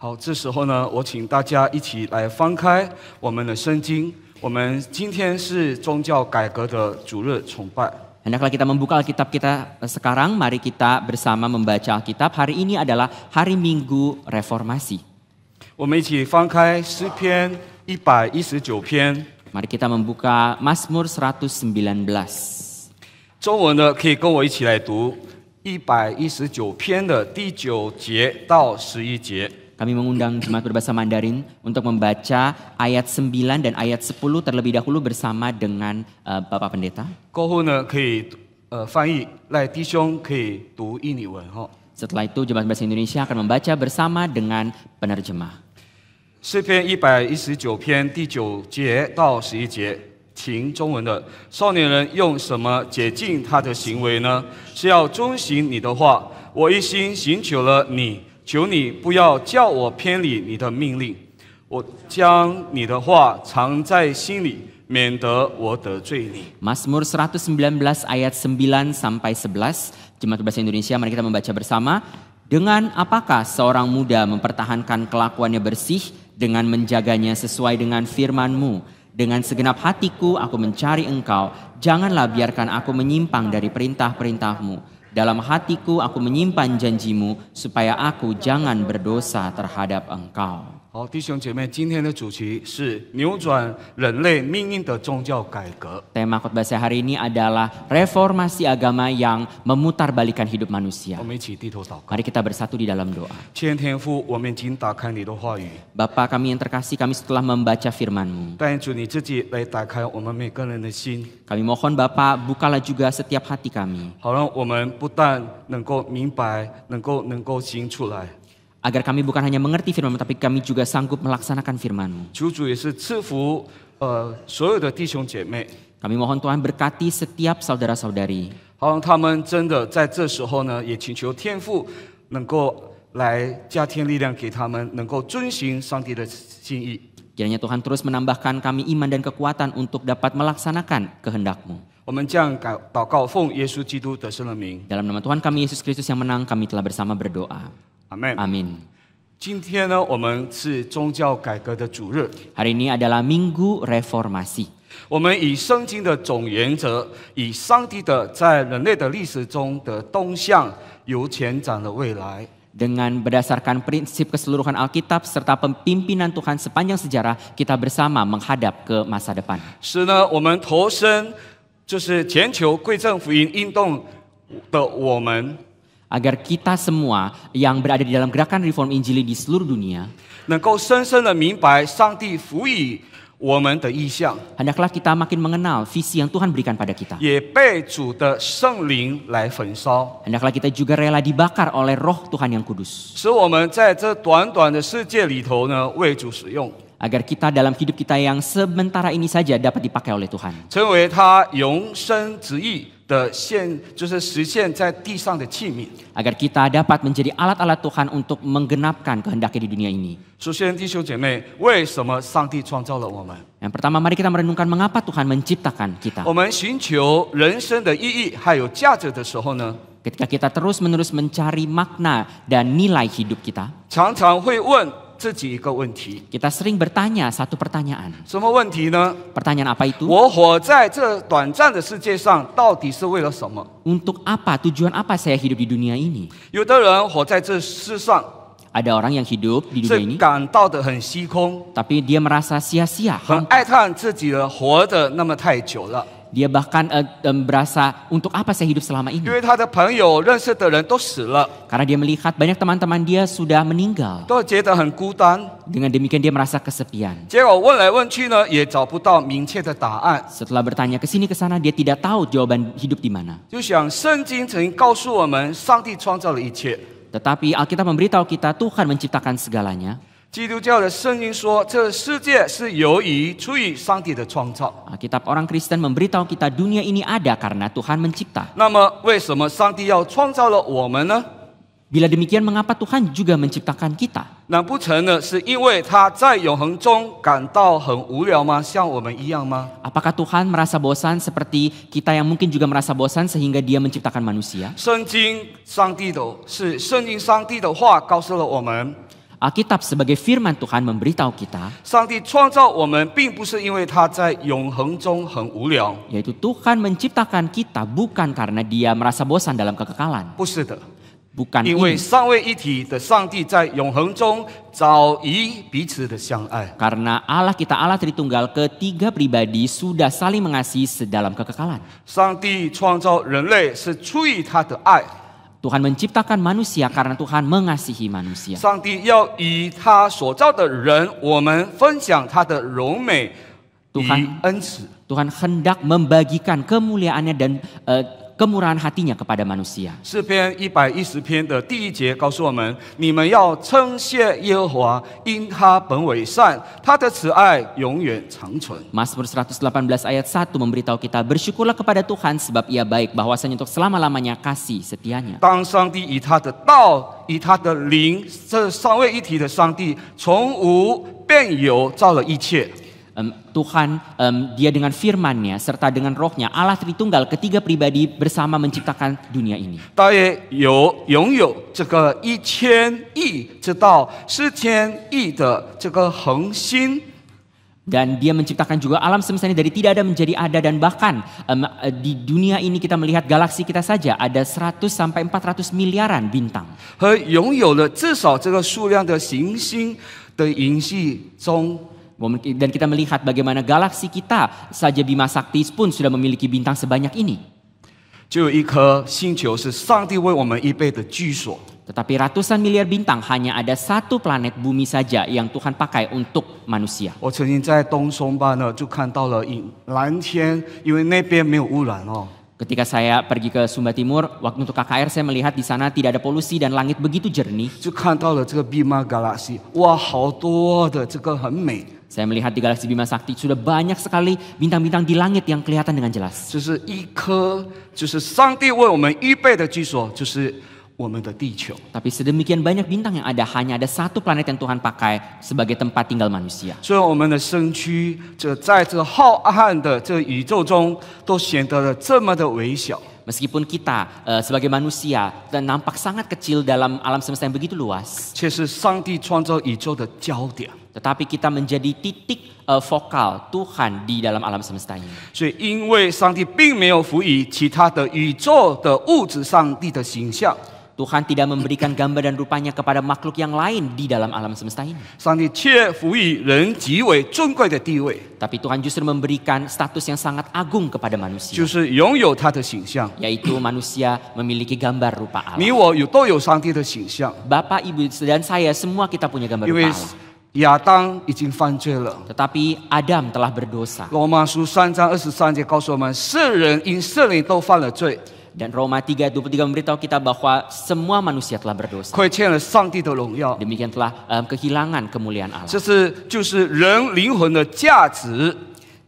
好，这时候呢，我请大家一起来翻开我们的圣经。我们今天是宗教改革的主日崇拜。 Hendaklah kita membuka Alkitab kita sekarang, mari kita bersama membaca Alkitab. Hari ini adalah hari Minggu Reformasi. 我们一起翻开诗篇119篇。 Mari kita membuka Mazmur 119. 中文的可以跟我一起来读119篇的第9节到11节。 Kami mengundang jemaat berbahasa Mandarin untuk membaca ayat 9 dan ayat 10 terlebih dahulu bersama dengan Bapak Pendeta. 过后呢，可以翻译，赖弟兄可以读印尼文哈。 Setelah itu jemaat bahasa Indonesia akan membaca bersama dengan penerjemah. 诗篇119篇第9节到11节，请中文的少年人用什么解禁他的行为呢？是要遵行你的话。我一心寻求了你。 求你不要叫我偏离你的命令，我将你的话藏在心里，免得我得罪你。 Mazmur 119 ayat 9 sampai 11. Jemaat Bahasa Indonesia, mari kita membaca bersama. Dengan apakah seorang muda mempertahankan kelakuannya bersih dengan menjaganya sesuai dengan firman-Mu? Dengan segenap hatiku aku mencari Engkau. Janganlah biarkan aku menyimpang dari perintah-perintah-Mu. Dalam hatiku aku menyimpan janjimu supaya aku jangan berdosa terhadap Engkau. 好，弟兄姐妹，今天的主题是扭转人类命运的宗教改革。 Tema khotbah saya hari ini adalah reformasi agama yang memutarbalikkan hidup manusia. 我们一起低头祷告。 Mari kita bersatu di dalam doa. 天父，我们已经打开你的话语， Bapa kami yang terkasih, kami setelah membaca firman-Mu. 但主你自己来打开我们每个人的心， Kami mohon Bapa, bukalah juga setiap hati kami. 好让我们不但能够明白，能够行出来。 Agar kami bukan hanya mengerti firman-Mu, tapi kami juga sanggup melaksanakan firman-Mu. 求主也是赐福所有的弟兄姐妹。 Kami mohon Tuhan berkati setiap saudara-saudari. 好让他们真的在这时候呢，也请求天父能够来加添力量给他们，能够遵行上帝的心意。 Kiranya Tuhan terus menambahkan kami iman dan kekuatan untuk dapat melaksanakan kehendak-Mu. 我们这样祷告，奉耶稣基督得胜的名， Dalam nama Tuhan kami Yesus Kristus yang menang, kami telah bersama berdoa. 阿门。 Amin. 今天呢，我们是宗教改革的主日， Hari ini adalah Minggu Reformasi. 我们以圣经的总原则，以上帝的在人类的历史中的动向，由前展的未来。 Dengan berdasarkan prinsip keseluruhan Alkitab serta pimpinan Tuhan sepanjang sejarah, kita bersama menghadap ke masa depan. 使呢，我们投身就是全球贵正福音运动的我们。 Agar kita semua yang berada di dalam gerakan reform Injili di seluruh dunia 能够深深的明白上帝赋予我们的意向， hendaklah kita makin mengenal visi yang Tuhan berikan pada kita. 也被主的圣灵来焚烧， Hendaklah kita juga rela dibakar oleh Roh Tuhan yang kudus. 使我们在这短短的世界里头呢，为主使用， Agar kita dalam hidup kita yang sementara ini saja dapat dipakai oleh Tuhan. 成为他永生旨意的就是实现在地上的器皿。 Agar kita dapat menjadi alat-alat Tuhan untuk menggenapkan kehendaknya di dunia ini. 首先，弟兄姐妹，为什么上帝创造了我们？ Yang pertama, mari kita merenungkan mengapa Tuhan menciptakan kita. 我们寻求人生的意义还有价值的时候呢， Ketika kita terus-menerus mencari makna dan nilai hidup kita, 常常会问自己一个问题： kita sering bertanya satu pertanyaan. 什么问题呢？ Pertanyaan apa itu? 我活在这短暂的世界上，到底是为了什么？ Untuk apa, tujuan apa saya hidup di dunia ini? 有的人活在这世上， Ada orang yang hidup di 是 dunia ini, 感到的很虚空， tapi dia merasa sia-sia. 很哀叹自己的活得那么太久了， Dia bahkan berasa, untuk apa saya hidup selama 因 ini? 为他的朋友认识的人都死了， Karena dia melihat banyak teman-teman dia sudah meninggal. 都觉得很孤单。 Dengan demikian dia merasa kesepian. 结果问来问去呢，也找不到明确的答案。 Setelah bertanya ke sini ke sana, dia tidak tahu jawaban hidup di mana. 就想圣经曾经告诉我们，上帝创造了一切。 Tetapi Alkitab memberitahu kita Tuhan menciptakan segalanya. 基督教的圣经说，这世界是出于上帝的创造。 Alkitab orang Kristen memberitahu kita dunia ini ada karena Tuhan mencipta. 那么，为什么上帝要创造了我们呢？ Bila demikian, mengapa Tuhan juga menciptakan kita? 难不成呢，是因为他在永恒中感到很无聊吗？像我们一样吗？ Apakah Tuhan merasa bosan seperti kita yang mungkin juga merasa bosan sehingga Dia menciptakan manusia? 圣经上帝的话告诉了我们， Alkitab sebagai firman Tuhan memberitahu kita, 上帝创造我们，并不是因为他在永恒中很无聊， yaitu Tuhan menciptakan kita bukan karena dia merasa bosan dalam kekekalan. 不是的， Bukan 因为 ini. 三位一体的上帝在永恒中早已彼此的相爱。 Karena Allah kita, Allah Tritunggal, ketiga pribadi sudah saling mengasihi sedalam kekekalan. 上帝创造人类是出于他的爱， Tuhan menciptakan manusia karena Tuhan mengasihi manusia. 上帝要以他所造的人，我们分享他的荣美与 Tuhan 恩慈。 Tuhan hendak membagikan kemuliaannya dan kemurahan hatinya kepada manusia. 诗篇110篇的第1节告诉我们：你们要称谢耶和华，因他本为善，他的慈爱永远长存。 Mazmur 118 ayat 1 memberitahu kita, bersyukurlah kepada Tuhan sebab ia baik, bahwasanya untuk selama-lamanya kasih setianya. 当上帝以他的道、以他的灵，这三位一体的上帝从无变有，造了一切。 Tuhan, dia dengan firman-Nya serta dengan rohnya, Allah Tritunggal, ketiga pribadi bersama menciptakan dunia ini. 大约拥有这个1000亿直到4000亿的这个恒星。 Dan dia menciptakan juga alam semesta ini dari tidak ada menjadi ada, dan bahkan di dunia ini kita melihat galaksi kita saja ada 100 sampai 400 miliaran bintang. 和拥有了至少这个数量的行星的银系中， Dan kita melihat bagaimana galaksi kita saja Bima Sakti pun sudah memiliki bintang sebanyak ini. 就有一颗星球是上帝为我们预备的居所。 Tetapi ratusan miliar bintang, hanya ada satu planet bumi saja yang Tuhan pakai untuk manusia. 我曾经在东松巴呢，就看到了蓝天，因为那边没有污染哦。 Ketika saya pergi ke Sumba Timur, waktu untuk KKR saya melihat di sana tidak ada polusi dan langit begitu jernih. 就看到了这个 Bima Galaxy， 哇，好多的这个很美， Saya melihat di galaksi Bima Sakti sudah banyak sekali bintang-bintang di langit yang kelihatan dengan jelas. 就是一颗，就是上帝为我们预备的居所，就是我们的地球。 Tapi sedemikian banyak bintang yang ada, hanya ada satu planet yang Tuhan pakai sebagai tempat tinggal manusia. 所以我们的身躯，这在这浩瀚的这宇宙中，都显得了这么的微小。 Meskipun kita sebagai manusia dan nampak sangat kecil dalam alam semesta yang begitu luas, 却是上帝创造宇宙的焦点。 tetapi kita menjadi titik vokal Tuhan di dalam alam semesta ini. 所以，因为上帝并没有赋予其他的宇宙的物质上帝的形象， Tuhan tidak memberikan gambar dan rupanya kepada makhluk yang lain di dalam alam semesta ini. 上帝却赋予人极为尊贵的地位， Tapi Tuhan justru memberikan status yang sangat agung kepada manusia, 就是拥有他的形象。 yaitu manusia memiliki gambar rupa 你 Allah. 我都有上帝的形象， Bapak, Ibu, dan saya semua kita punya gambar 因为 rupa Allah. 亚当已经犯罪了。 Tetapi Adam telah berdosa. 罗马书3章23节告诉我们，世人因圣灵都犯了罪， Dan Roma 3:23 memberitahu kita bahwa semua manusia telah berdosa. 亏欠了上帝的荣耀。 Demikian telah kehilangan kemuliaan Allah. 这就是人灵魂的价值，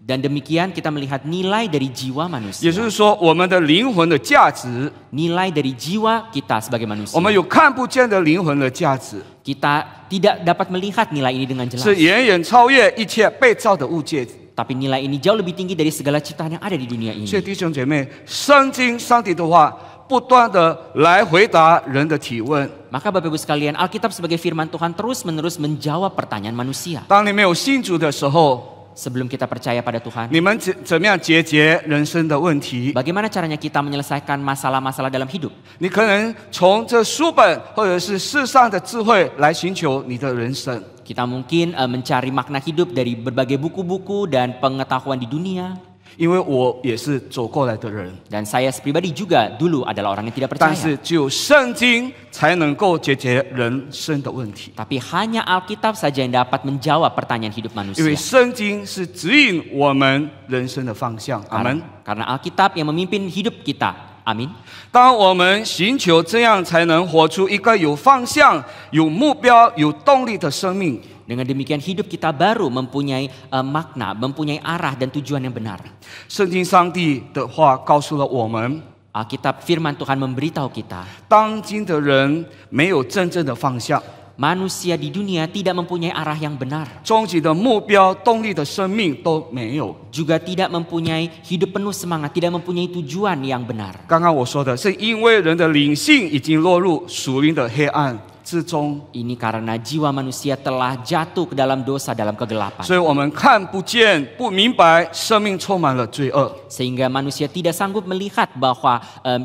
Dan demikian kita melihat nilai dari jiwa 也 manusia. 就是说，我们的灵魂的价值， Nilai dari jiwa kita sebagai manusia. 我们有看不见的灵魂的价值， Kita tidak dapat melihat nilai ini dengan jelas. 是远远超越一切被造的物件。 Tapi nilai ini jauh lebih tinggi dari segala ciptaan yang ada di dunia 所以 ini. 弟兄姐妹，圣经上帝的话不断的来回答人的提问。 Maka Bapak Ibu sekalian, Alkitab sebagai firman Tuhan terus-menerus menjawab pertanyaan manusia. 当你没有信主的时候， Sebelum kita percaya pada Tuhan, 你们怎么样解决人生的问题？ bagaimana caranya kita menyelesaikan masalah-masalah dalam hidup? 你可能从这书本或者是世上的智慧来寻求你的人生。 Kita mungkin mencari makna hidup dari berbagai buku-buku dan pengetahuan di dunia. 因为我也是走过来的人， Dan saya pribadi juga dulu adalah orang yang tidak 但 percaya. 是只有圣经才能够解决人生的问题， Tapi hanya Alkitab saja yang dapat menjawab pertanyaan hidup 因为 manusia. 圣经是指引我们人生的方向。阿门。 Karena Alkitab yang memimpin hidup kita. Amin. 当我们寻求这样，才能活出一个有方向、有目标、有动力的生命。 Dengan demikian hidup kita baru mempunyai makna, mempunyai arah dan tujuan yang benar. 圣经上帝的话告诉了我们， Alkitab firman Tuhan memberitahu kita, 当今的人没有真正的方向， manusia di dunia tidak mempunyai arah yang benar, 终极的目标、动力的生命都没有。 juga tidak mempunyai hidup penuh semangat, tidak mempunyai tujuan yang benar. 刚刚我说的是因为人的灵性已经落入属灵的黑暗，之中， Ini karena jiwa manusia telah jatuh ke dalam dosa, dalam kegelapan. 所以我们看不见、不明白，生命充满了罪恶。 Sehingga manusia tidak sanggup melihat bahwa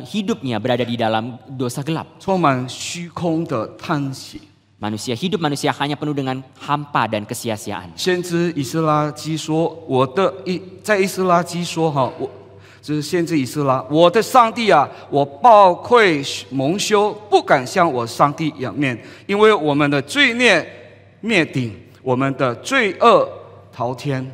hidupnya berada di dalam dosa gelap. 充满虚空的叹息。 Hidup manusia hanya penuh dengan hampa dan kesia-siaan. 先知以斯拉基说：“在以斯拉基说哈，就是先知以斯拉，我的上帝啊，我抱愧蒙羞，不敢向我上帝仰面，因为我们的罪孽灭顶，我们的罪恶滔天。”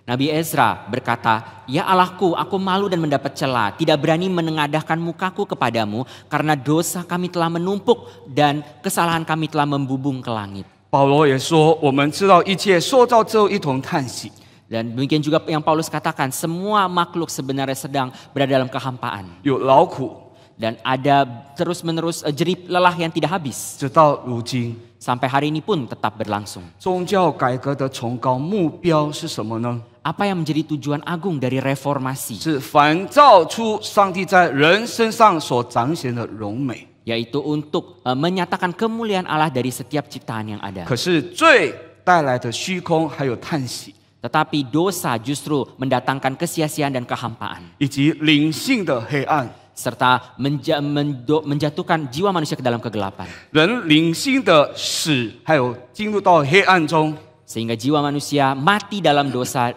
Nabi Ezra berkata, "Ya Allahku, aku malu dan mendapat cela, tidak berani menengadahkan mukaku kepadamu, karena dosa kami telah menumpuk dan kesalahan kami telah membubung ke langit." 保罗也说：“我们知道一切受造之后一同叹息。” Dan demikian juga yang Paulus katakan, semua makhluk sebenarnya sedang berada dalam kehampaan. 有劳苦， Dan ada terus-menerus jerih lelah yang tidak habis. 直到如今。 Sampai hari ini pun tetap berlangsung. 宗教改革的崇高目标是什么呢？ Apa yang menjadi tujuan agung dari reformasi? 是反照出上帝在人身上所彰显的荣美。 Yaitu untuk menyatakan kemuliaan Allah dari setiap ciptaan yang ada. 可是罪带来的虚空还有叹息， Tetapi dosa justru mendatangkan kesia-siaan dan kehampaan. 以及灵性的黑暗。 Serta menjatuhkan jiwa manusia ke dalam kegelapan. 人灵性的死，还有进入到黑暗中， Sehingga jiwa manusia mati dalam dosa,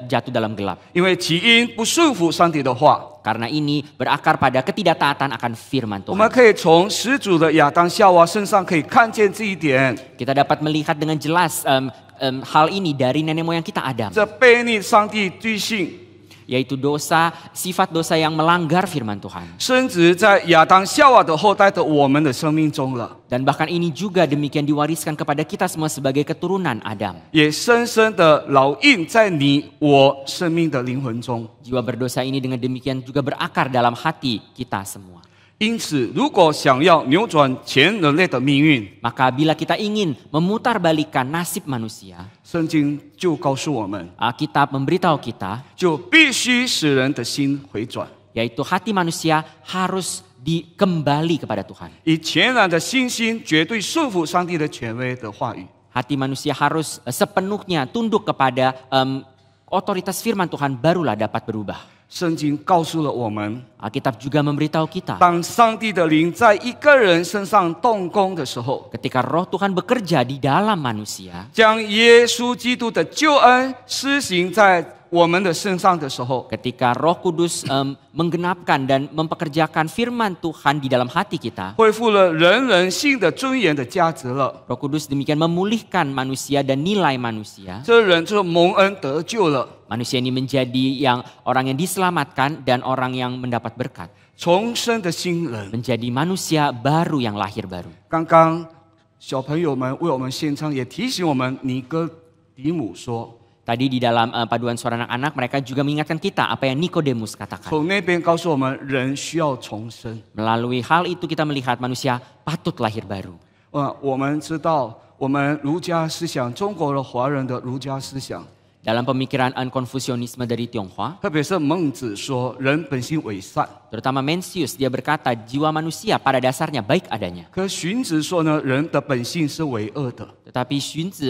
jatuh dalam gelap. 因为起因不顺服上帝的话。 Karena ini berakar pada ketidaktaatan akan firman 我们 Tuhan. 可以从始祖的亚当夏娃身上可以看见这一点。 Kita dapat melihat dengan jelas hal ini dari nenek moyang kita Adam. 这悖逆上帝罪性， Yaitu dosa, sifat dosa yang melanggar firman Tuhan. 深植在亚当夏娃的后代的我们的生命中了， Dan bahkan ini juga demikian diwariskan kepada kita semua sebagai keturunan Adam. 也深深的烙印在你我生命的灵魂中。 Jiwa berdosa ini dengan demikian juga berakar dalam hati kita semua. 因此，如果想要扭转全人类的命运， Maka bila kita ingin memutarbalikkan nasib manusia, 圣经就告诉我们， Alkitab memberitahu kita, 就必须使人的心回转， yaitu hati manusia harus dikembali kepada Tuhan. 以全然的信心绝对顺服上帝的权威的话语。 Hati manusia harus sepenuhnya tunduk kepada otoritas firman Tuhan, barulah dapat berubah. 圣经告诉了我们， Alkitab juga memberitahu kita, 当上帝的灵在一个人身上动工的时候， ketika roh Tuhan bekerja di dalam manusia, 将耶稣基督的救恩施行在我们的身上的时候， ketika Roh Kudus menggenapkan dan mempekerjakan firman Tuhan di dalam hati kita, 恢复了人性的尊严的价值了。 Roh Kudus demikian memulihkan manusia dan nilai manusia. 这人就蒙恩得救了， Manusia ini menjadi orang yang diselamatkan dan orang yang mendapat berkat. 重生的新人。 Menjadi manusia baru yang lahir baru. 刚刚小朋友们为我们献唱，也提醒我们尼哥底母说， Tadi di dalam paduan suara anak-anak mereka juga mengingatkan kita apa yang Nikodemus katakan. 从那边告诉我们，人需要重生。 Melalui hal itu kita melihat manusia patut lahir baru. 我们知道，我们儒家思想，中国的华人的儒家思想， Dalam pemikiran konfusionisme dari Tionghoa, 特别是孟子说，人本性伪善。 terutama Mencius, dia berkata jiwa manusia pada dasarnya baik adanya. 可荀子说呢，人的本性是为恶的。 Tetapi Xunzi,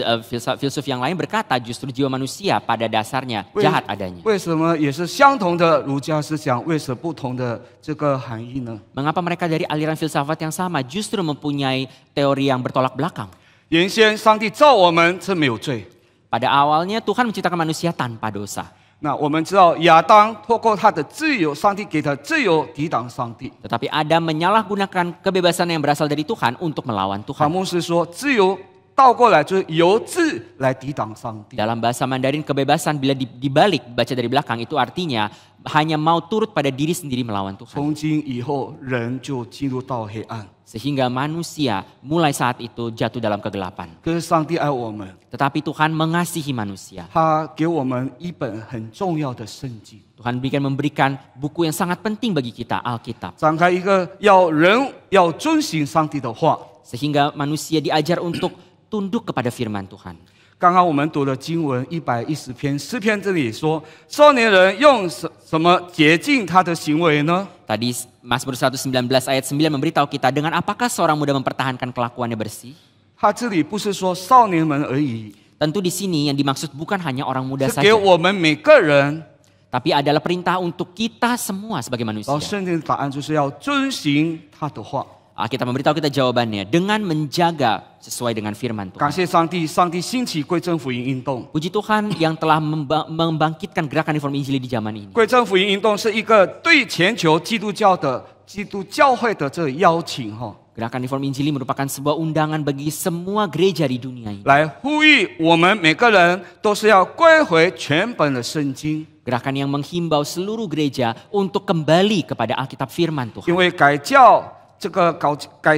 filsuf yang lain berkata justru jiwa manusia pada dasarnya jahat adanya. 为什么也是相同的儒家思想，为什么不同的这个含义呢？ Mengapa mereka dari aliran filsafat yang sama justru mempunyai teori yang bertolak belakang? 原先上帝造我们是没有罪， Pada awalnya Tuhan menciptakan manusia tanpa dosa. 那我们知道亚当透过他的自由，上帝给他自由抵挡上帝。 Tetapi Adam menyalahgunakan kebebasan yang berasal dari Tuhan untuk melawan 法 Tuhan. 牧师说，自由倒过来就是由自来抵挡上帝。 Dalam bahasa Mandarin kebebasan bila dibalik baca dari belakang itu artinya hanya mau turut pada diri sendiri melawan Tuhan. 从今以后，人就进入到黑暗。 Sehingga manusia mulai saat itu jatuh dalam kegelapan. 可是上帝爱我们， Tetapi Tuhan mengasihi manusia. 他给我们一本很重要的圣经， Tuhan memberikan buku yang sangat penting bagi kita, Alkitab. 展开一个要人要遵行上帝的话。 Sehingga manusia diajar untuk tunduk kepada firman Tuhan. 刚刚我们读的经文110篇诗篇这里说，少年人用什么洁净他的行为呢？ Tadi Mazmur 119 ayat 9 memberitahu kita dengan apakah seorang muda mempertahankan kelakuannya bersih? 他这里不是说少年们而已， Tentu di sini yang dimaksud bukan hanya orang muda 是给 saja, 我们每个人。 tapi adalah perintah untuk kita semua sebagai 然 manusia. 后圣经的答案就是要遵行他的话。 Alkitab memberitahu kita jawabannya dengan menjaga sesuai dengan firman 感 Tuhan. 谢上帝，上帝兴起归正福音运动。 Puji Tuhan yang telah membangkitkan gerakan reformasi Injili di zaman ini. 归正福音运动是一个对全球基督教会的这个邀请哈， Gerakan reformasi Injili merupakan sebuah undangan bagi semua gereja di dunia ini. 来呼吁我们每个人都是要归回全本的圣经， Gerakan yang menghimbau seluruh gereja untuk kembali kepada Alkitab firman 因 Tuhan. 为改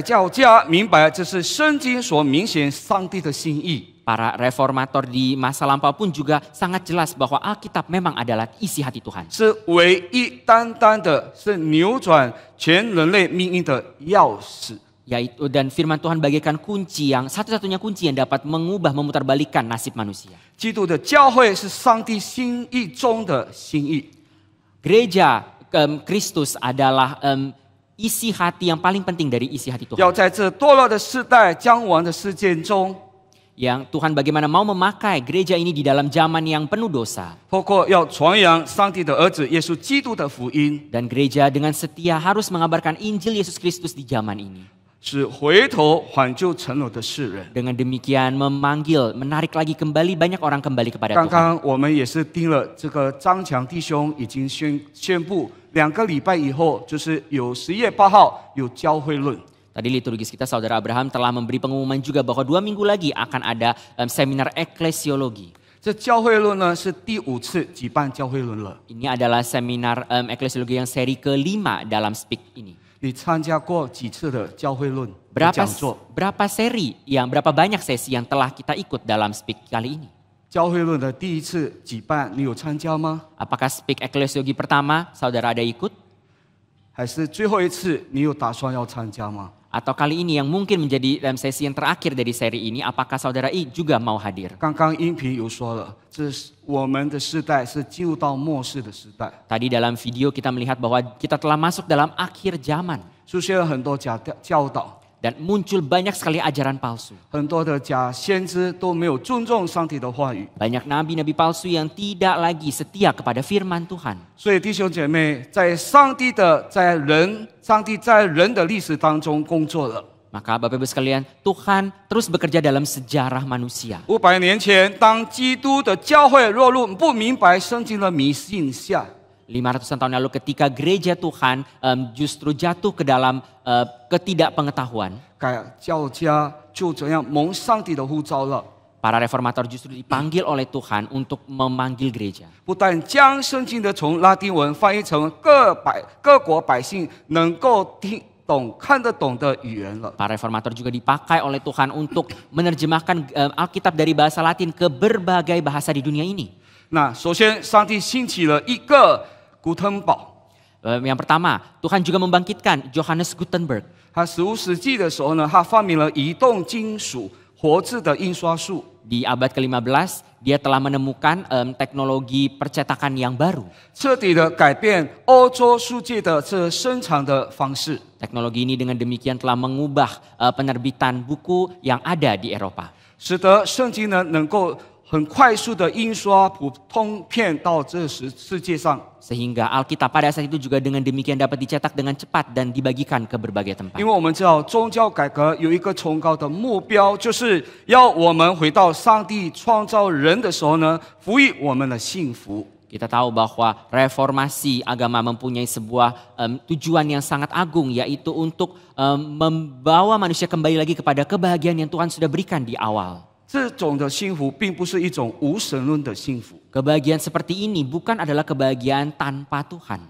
教家明白这是圣经所明显上帝的心意。 Para reformator di masa lampau pun juga sangat jelas bahwa Alkitab memang adalah isi hati Tuhan. 是唯一单单的是扭转全人类命运的钥匙。 Yaitu dan firman Tuhan bagaikan kunci yang satu-satunya kunci yang dapat mengubah memutarbalikkan nasib manusia. 基督的教会是上帝心意中的心意。 Gereja Kristus adalah isi hati yang paling penting dari isi hati 要 Tuhan. 在这堕落的世代将亡的事件中， Yang Tuhan bagaimana mau memakai gereja ini di dalam zaman yang penuh dosa. 透过要传扬上帝的儿子耶稣基督的福音， Dan gereja dengan setia harus mengabarkan Injil Yesus Kristus di zaman ini. 使回头挽救成了的世人。 Dengan demikian menarik lagi kembali banyak orang kembali kepada 刚 Tuhan. 刚我们也是听了这个张强弟兄已经宣布，2个礼拜以后，就是有10月8号有教会论。 Tadi liturgis kita Saudara Abraham telah memberi pengumuman juga bahwa 2 minggu lagi akan ada seminar eklesiologi. 这教会论呢是第5次举办教会论了。 Ini adalah seminar eklesiologi yang seri ke-5 dalam Speak ini. 你参加过几次的教会论的讲座？ Berapa banyak sesi yang telah kita ikut dalam Speak kali ini? 教会论的第1次举办，你有参加吗？ Apakah Speak eklesiologi pertama Saudara ada ikut? 还是最后一次你有打算要参加吗？ Atau kali ini yang mungkin menjadi sesi yang terakhir dari seri ini, apakah Saudara juga mau hadir? 刚刚音频有说了，这是我们的时代是进入到末世的时代， Tadi dalam video kita melihat bahwa kita telah masuk dalam akhir zaman. 出现了很多假教导， Dan muncul banyak sekali ajaran palsu. 很多的假先知都没有尊重上帝的话语。 Banyak nabi-nabi palsu yang tidak lagi setia kepada firman Tuhan. 所以弟兄姐妹，上帝在人的历史当中工作了。 Maka Bapak Ibu sekalian, Tuhan terus bekerja dalam sejarah manusia. 500年前，当基督的教会落入不明白圣经的迷信下， 500-an tahun lalu ketika gereja Tuhan justru jatuh ke dalam ketidakpengetahuan. 改教家就这样蒙上帝的呼召了。 Para reformator justru dipanggil oleh Tuhan untuk memanggil gereja. 不但将圣经的从拉丁文翻译成各国百姓能够听懂、看得懂的语言了。 Para reformator juga dipakai oleh Tuhan untuk menerjemahkan Alkitab dari bahasa Latin ke berbagai bahasa di dunia ini. 那首先，上帝兴起了一个古腾堡。 Yang pertama, Tuhan juga membangkitkan Johannes Gutenberg. 他15世纪的时候呢，他发明了移动金属活字的印刷术。 Di abad ke-15, dia telah menemukan teknologi percetakan yang baru. 彻底的改变欧洲书界的这生产的方式。 Teknologi ini dengan demikian telah mengubah penerbitan buku yang ada di Eropa. 使得圣经呢能够很快速的印刷普通片到这世界上。 Sehingga Alkitab pada saat itu juga dengan demikian dapat dicetak dengan cepat dan dibagikan ke berbagai tempat. 因为我们知道宗教改革有一个崇高的目标，就是要我们回到上帝创造人的时候呢，赋予我们的幸福。 Kita tahu bahwa reformasi agama mempunyai sebuah tujuan yang sangat agung, yaitu untuk membawa manusia kembali lagi kepada kebahagiaan yang Tuhan sudah berikan di awal. 这种的幸福并不是一种无神论的幸福， Kebahagiaan seperti ini bukan adalah kebahagiaan tanpa Tuhan.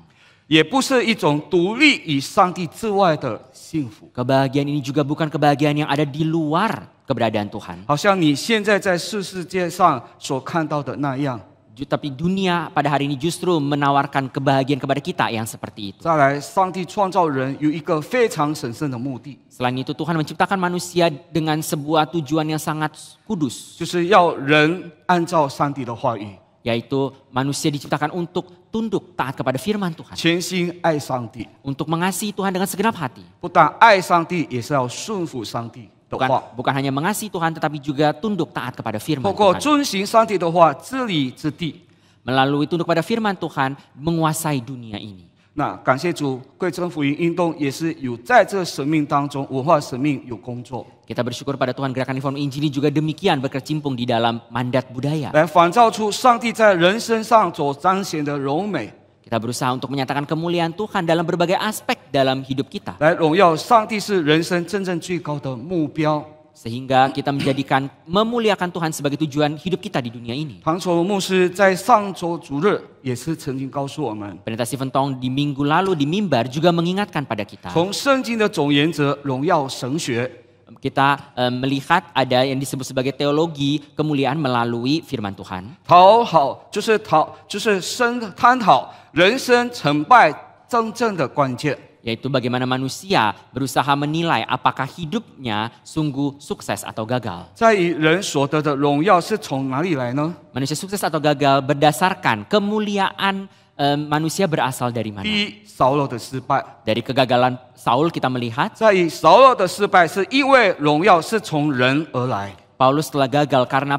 也不是一种独立于上帝之外的幸福。 Kebahagiaan ini juga bukan kebahagiaan yang ada di luar keberadaan Tuhan. 好像你现在在世界上所看到的那样， Tapi dunia pada hari ini justru menawarkan kebahagiaan kepada kita yang seperti itu. 再来，上帝创造人有一个非常神圣的目的， Selain itu Tuhan menciptakan manusia dengan sebuah tujuan yang sangat kudus. 就是要人按照上帝的话语， Yaitu manusia diciptakan untuk tunduk taat kepada firman Tuhan. 全心爱上帝。 Untuk mengasihi Tuhan dengan segenap hati. 不但爱上帝，也是要顺服上帝的话。 Bukan hanya mengasihi Tuhan tetapi juga tunduk taat kepada firman 透过 Tuhan. 遵行上帝的话，治理之地。 Melalui tunduk pada firman Tuhan menguasai dunia ini. 那感谢主，贵州福音运动也是有在这生命当中，文化生命有工作， Kita bersyukur pada Tuhan Gerakan Reform Injili juga demikian berkecimpung di dalam mandat budaya. 来反照出上帝在人身上所彰显的荣美， Kita berusaha untuk menyatakan kemuliaan Tuhan dalam berbagai aspek dalam hidup kita. 来荣耀上帝是人生真正最高的目标。 Sehingga kita menjadikan memuliakan Tuhan sebagai tujuan hidup kita di dunia ini. 唐崇牧师在上周主日也是曾经告诉我们， Pendeta Stephen Tong di minggu lalu di mimbar juga mengingatkan pada kita. 从圣经的总原则荣耀神学， Kita melihat ada yang disebut sebagai teologi kemuliaan melalui firman Tuhan. 讨好就是探讨人生成败真正的关键。 Yaitu bagaimana manusia berusaha menilai apakah hidupnya sungguh sukses atau gagal. 在于人所得的荣耀是从哪里来呢？ Manusia sukses atau gagal berdasarkan kemuliaan manusia berasal dari 第 mana? 一，扫罗的失败， Dari kegagalan Saul kita melihat 在于扫罗的失败是因为荣耀是从人而来。 Paulus telah gagal karena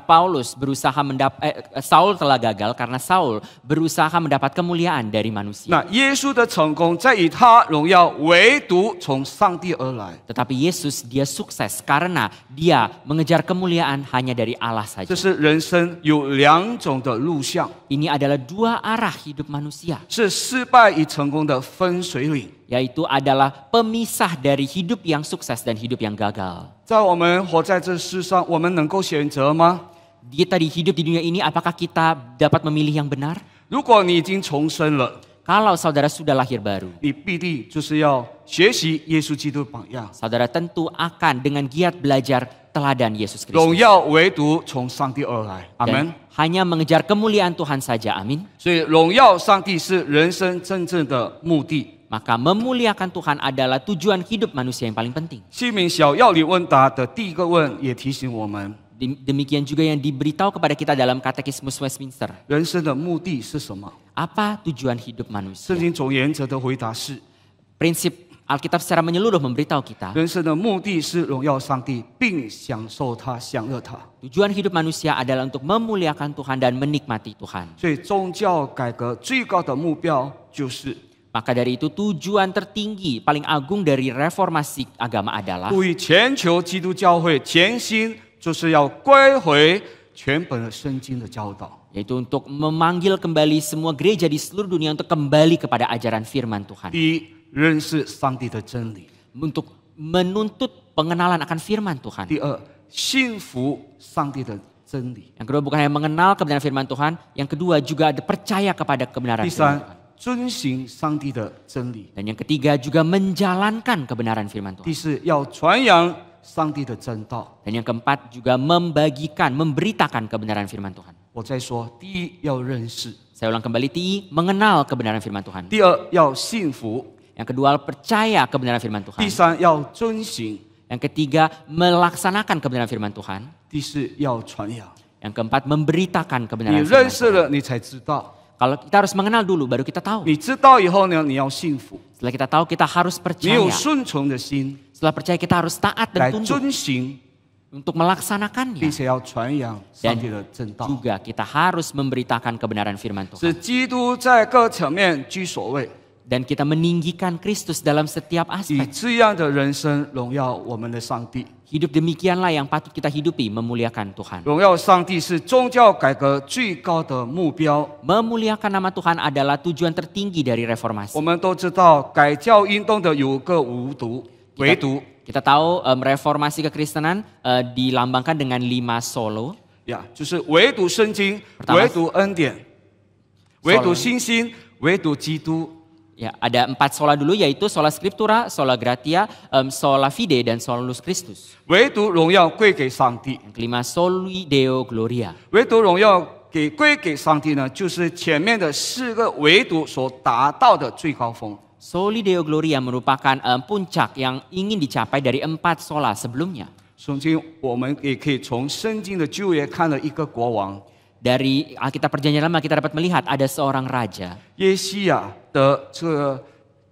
Saul telah gagal karena Saul berusaha mendapat kemuliaan dari manusia. 那耶稣的成功在于他荣耀唯独从上帝而来， Tetapi Yesus dia sukses karena dia mengejar kemuliaan hanya dari Allah saja. 这是人生有两种的路向， Ini adalah dua arah hidup manusia. 是失败与成功的分水岭。 Yaitu adalah pemisah dari hidup yang sukses dan hidup yang gagal. 在我们活在这世上，我们能够选择吗？ Kita hidup di dunia ini apakah kita dapat memilih yang benar? 如果你已经重生了， Kalau saudara sudah lahir baru, 你必定就是要学习耶稣基督的榜样， saudara tentu akan dengan giat belajar teladan Yesus 荣 Kristus. 耀唯独从上帝而来。阿门 Dan。hanya mengejar kemuliaan Tuhan saja, amin. 所以荣耀上帝是人生真正的目的。 Maka memuliakan Tuhan adalah tujuan hidup manusia yang paling penting. 西敏小要理问答的第一个问也提醒我们， Demikian juga yang diberitahu kepada kita dalam Katekismus Westminster. 人生的目的是什么？ Apa tujuan hidup manusia? 圣经总原则的回答是： Prinsip Alkitab secara menyeluruh memberitahu kita 人生的目的是荣耀上帝，并享受他、享乐他。 tujuan hidup manusia adalah untuk memuliakan Tuhan dan menikmati Tuhan. 所以宗教改革最高的目标就是。 Maka dari itu tujuan tertinggi paling agung dari reformasi agama adalah 呼吁全球基督教会全心就是要归回全本的圣经的教导。 yaitu untuk memanggil kembali semua gereja di seluruh dunia untuk kembali kepada ajaran firman Tuhan. 第一，认识上帝的真理； Untuk menuntut pengenalan akan firman Tuhan. 第二，信服上帝的真理； Yang kedua bukan hanya mengenal kebenaran firman Tuhan, yang kedua juga ada percaya kepada kebenaran 第 firman 三 Tuhan.，遵行上帝的真理； Dan yang ketiga juga menjalankan kebenaran firman 第 Tuhan. 四，要传扬上帝的真道。 Dan yang keempat juga membagikan, memberitakan kebenaran firman Tuhan. 我再说，第一要认识， Saya ulang kembali, mengenal kebenaran firman Tuhan. 第二要信服， Yang kedua percaya kebenaran firman 第 Tuhan. 三要遵行， Yang ketiga melaksanakan kebenaran firman Tuhan. 第四要传扬。 Yang keempat memberitakan 你 kebenaran 认 firman 识 Tuhan. 了，你才知道； Kalau kita harus mengenal dulu baru kita tahu. 你知道以后呢，你要信服。 Setelah kita tahu kita harus 你有 percaya. 顺从的心 Setelah percaya kita harus taat 来 dan tunduk 遵行， untuk 并 melaksanakannya. 且要传扬上帝的真道， Juga kita harus memberitakan kebenaran firman 使 Tuhan. 基督在各层面居首位， Dan kita meninggikan Kristus dalam setiap 以 aspek. 这样的人生荣耀我们的上帝。 Hidup demikianlah yang patut kita hidupi, memuliakan Tuhan. 荣耀上帝是宗教改革最高的目标。 Memuliakan nama Tuhan adalah tujuan tertinggi dari 我 reformasi. 们都知道，改教运动的有个唯独 Kita tahu reformasi kekristenan dilambangkan dengan 5 solo. 呀，就是唯独圣经， Pertama 唯独恩典，唯独信心，唯独基督。 Ya, ada 4 sola dulu yaitu sola scriptura, sola gratia, sola fide dan solus Christus. 唯独荣耀归给上帝， Yang kelima soli deo gloria. 唯独荣耀归给上帝呢，就是前面的4个维度所达到的最高峰。 Soli Deo Gloria merupakan puncak yang ingin dicapai dari 4 sola sebelumnya. 圣经我们也可以从圣经的旧约看了一个国王 Dari Alkitab Perjanjian Lama kita dapat melihat ada seorang raja, 耶西亚的这个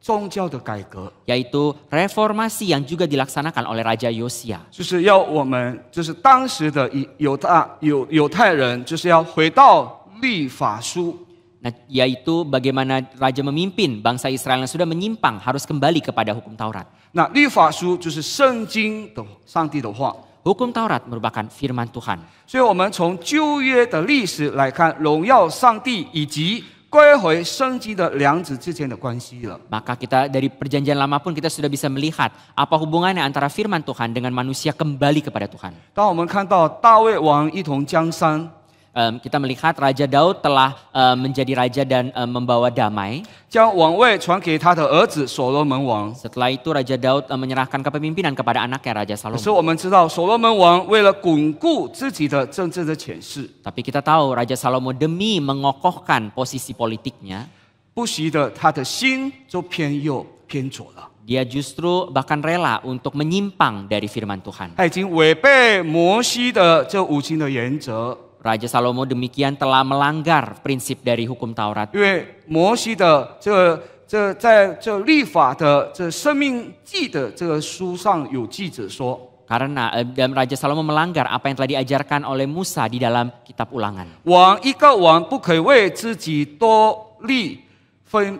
宗教的改革， yaitu reformasi yang juga dilaksanakan oleh Raja Yosia. 就是要我们，就是当时的犹太人，就是要回到律法书。 Nah, yaitu bagaimana raja memimpin bangsa Israel yang sudah menyimpang harus kembali kepada hukum Taurat. 那律法书就是圣经的上帝的话， Hukum Taurat merupakan firman Tuhan. 所以我们从旧约的历史来看，荣耀上帝以及归回圣经的两者之间的关系了。 Maka kita dari perjanjian lama pun kita sudah bisa melihat apa hubungannya antara firman Tuhan dengan manusia kembali kepada Tuhan. 当我们看到大卫王一统江山， Kita melihat Raja Daud telah menjadi raja dan membawa damai. 将王位传给他的儿子所罗门王。 Setelah itu Raja Daud menyerahkan kepemimpinan kepada anaknya Raja 可是 Salomo. 我们知道，所罗门王为了巩固自己的政治的权势， Tapi kita tahu Raja Salomo demi mengokohkan posisi politiknya, 不惜的他的心就偏右偏左了。 dia justru bahkan rela untuk menyimpang dari firman Tuhan. 他已经违背摩西的这五经的原则， Raja Salomo demikian telah melanggar prinsip dari hukum Taurat. 因为摩西的在这律法的这生命记的这个书上有记着说， Karena Raja Salomo melanggar apa yang telah diajarkan oleh Musa di dalam kitab Ulangan. 王一个王不可以为自己多立妃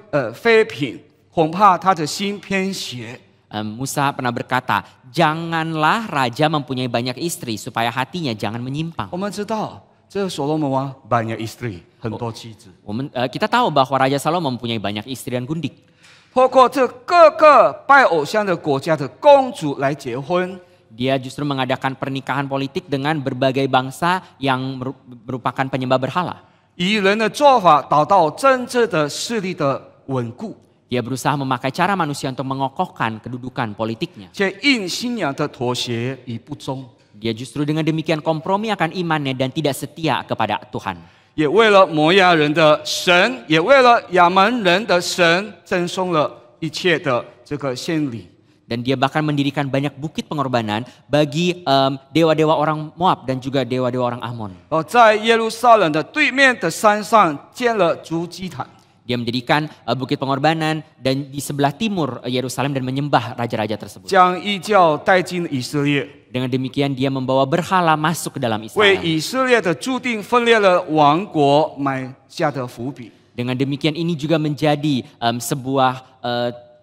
嫔，恐怕他的心偏邪。 Musa pernah berkata, janganlah raja mempunyai banyak istri supaya hatinya jangan menyimpang. 我们知道，这个所罗门王banyak istri，很多妻子。 Kita tahu bahwa Raja Salomo mempunyai banyak istri dan gundik. 透过这各个拜偶像的国家的公主来结婚， Dia justru mengadakan pernikahan politik dengan berbagai bangsa yang merupakan penyembah berhala. 以人的做法导到政治的势力的稳固， Dia berusaha memakai cara manusia untuk mengokohkan kedudukan politiknya. 且因信仰的妥协与不忠， Dia justru dengan demikian kompromi akan imannya dan tidak setia kepada Tuhan. 也为了摩押人的神，也为了亚门人的神，赠送了一切的这个献礼。 Dan dia bahkan mendirikan banyak bukit pengorbanan bagi dewa-dewa orang Moab dan juga dewa-dewa orang Amon. 在耶路撒冷的对面的山上建了足基坛， Dia mendirikan bukit pengorbanan dan di sebelah timur Yerusalem dan menyembah raja-raja tersebut. 将异教带进以色列， Dengan demikian dia membawa berhala masuk ke dalam 为 Israel. 以色列的注定分裂了王国埋下的伏笔。 Dengan demikian ini juga menjadi sebuah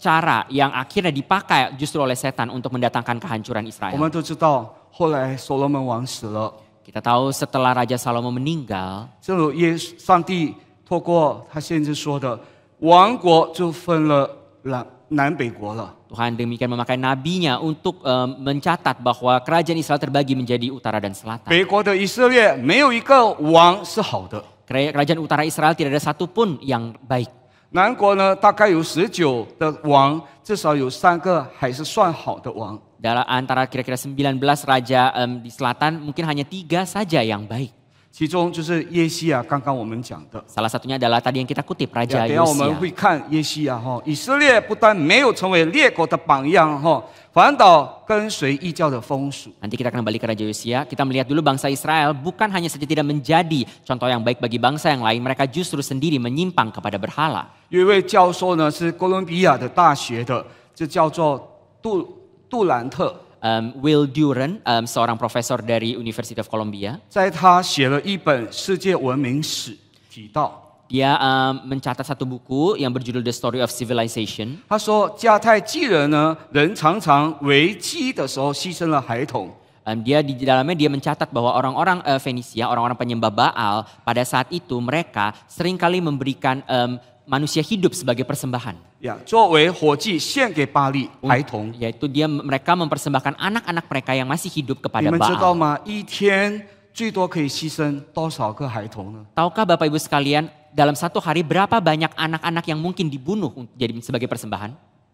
cara yang akhirnya dipakai justru oleh setan untuk mendatangkan kehancuran 我 Israel. 们都知道，后来所罗门王死了， Kita tahu setelah Raja Salomo meninggal, 正如上帝透过他先知说的，王国就分了南北国了。 Tuhan demikian memakai nabinya untuk mencatat bahwa kerajaan Israel terbagi menjadi utara dan selatan. 北国的以色列没有一个王是好的， Kerajaan utara Israel tidak ada satupun yang baik. 南国呢大概有19的王，至少有3个还是算好的王。 Dalam antara kira-kira 19 raja di selatan mungkin hanya 3 saja yang baik. 其中就是耶西亚，刚刚我们讲的。 Salah satunya adalah tadi yang kita kutip, Raja 等下我们 Yosia. 会看耶西亚哈，以色列不但没有成为列国的榜样哈，反倒跟随异教的风俗。 Nanti kita akan kembali ke Raja Yosia. Kita melihat dulu bangsa Israel bukan hanya saja tidak menjadi contoh yang baik bagi bangsa yang lain, mereka justru sendiri menyimpang kepada berhala. 有一位教授呢是哥伦比亚的大学的，这叫做杜兰特。 Will Durant, seorang profesor dari University of Columbia, 在他写了一本世界文明史，提到 dia mencatat satu buku yang berjudul The Story of Civilization. 他说迦太基人呢，人常常为妻的时候牺牲了孩童。 Dia di dalamnya dia mencatat bahwa orang-orang Fenisia, orang-orang penyembah Baal, pada saat itu mereka seringkali memberikan manusia hidup sebagai persembahan. 呀，作为火祭献给巴利孩童。 Yaitu mereka mempersembahkan anak-anak mereka yang masih hidup 你 kepada 们知道 Baal. 吗？一天最多可以牺牲多少个孩童呢？ Tahukah Bapak Ibu sekalian, dalam satu hari berapa banyak anak-anak yang mungkin dibunuh jadi sebagai persembahan?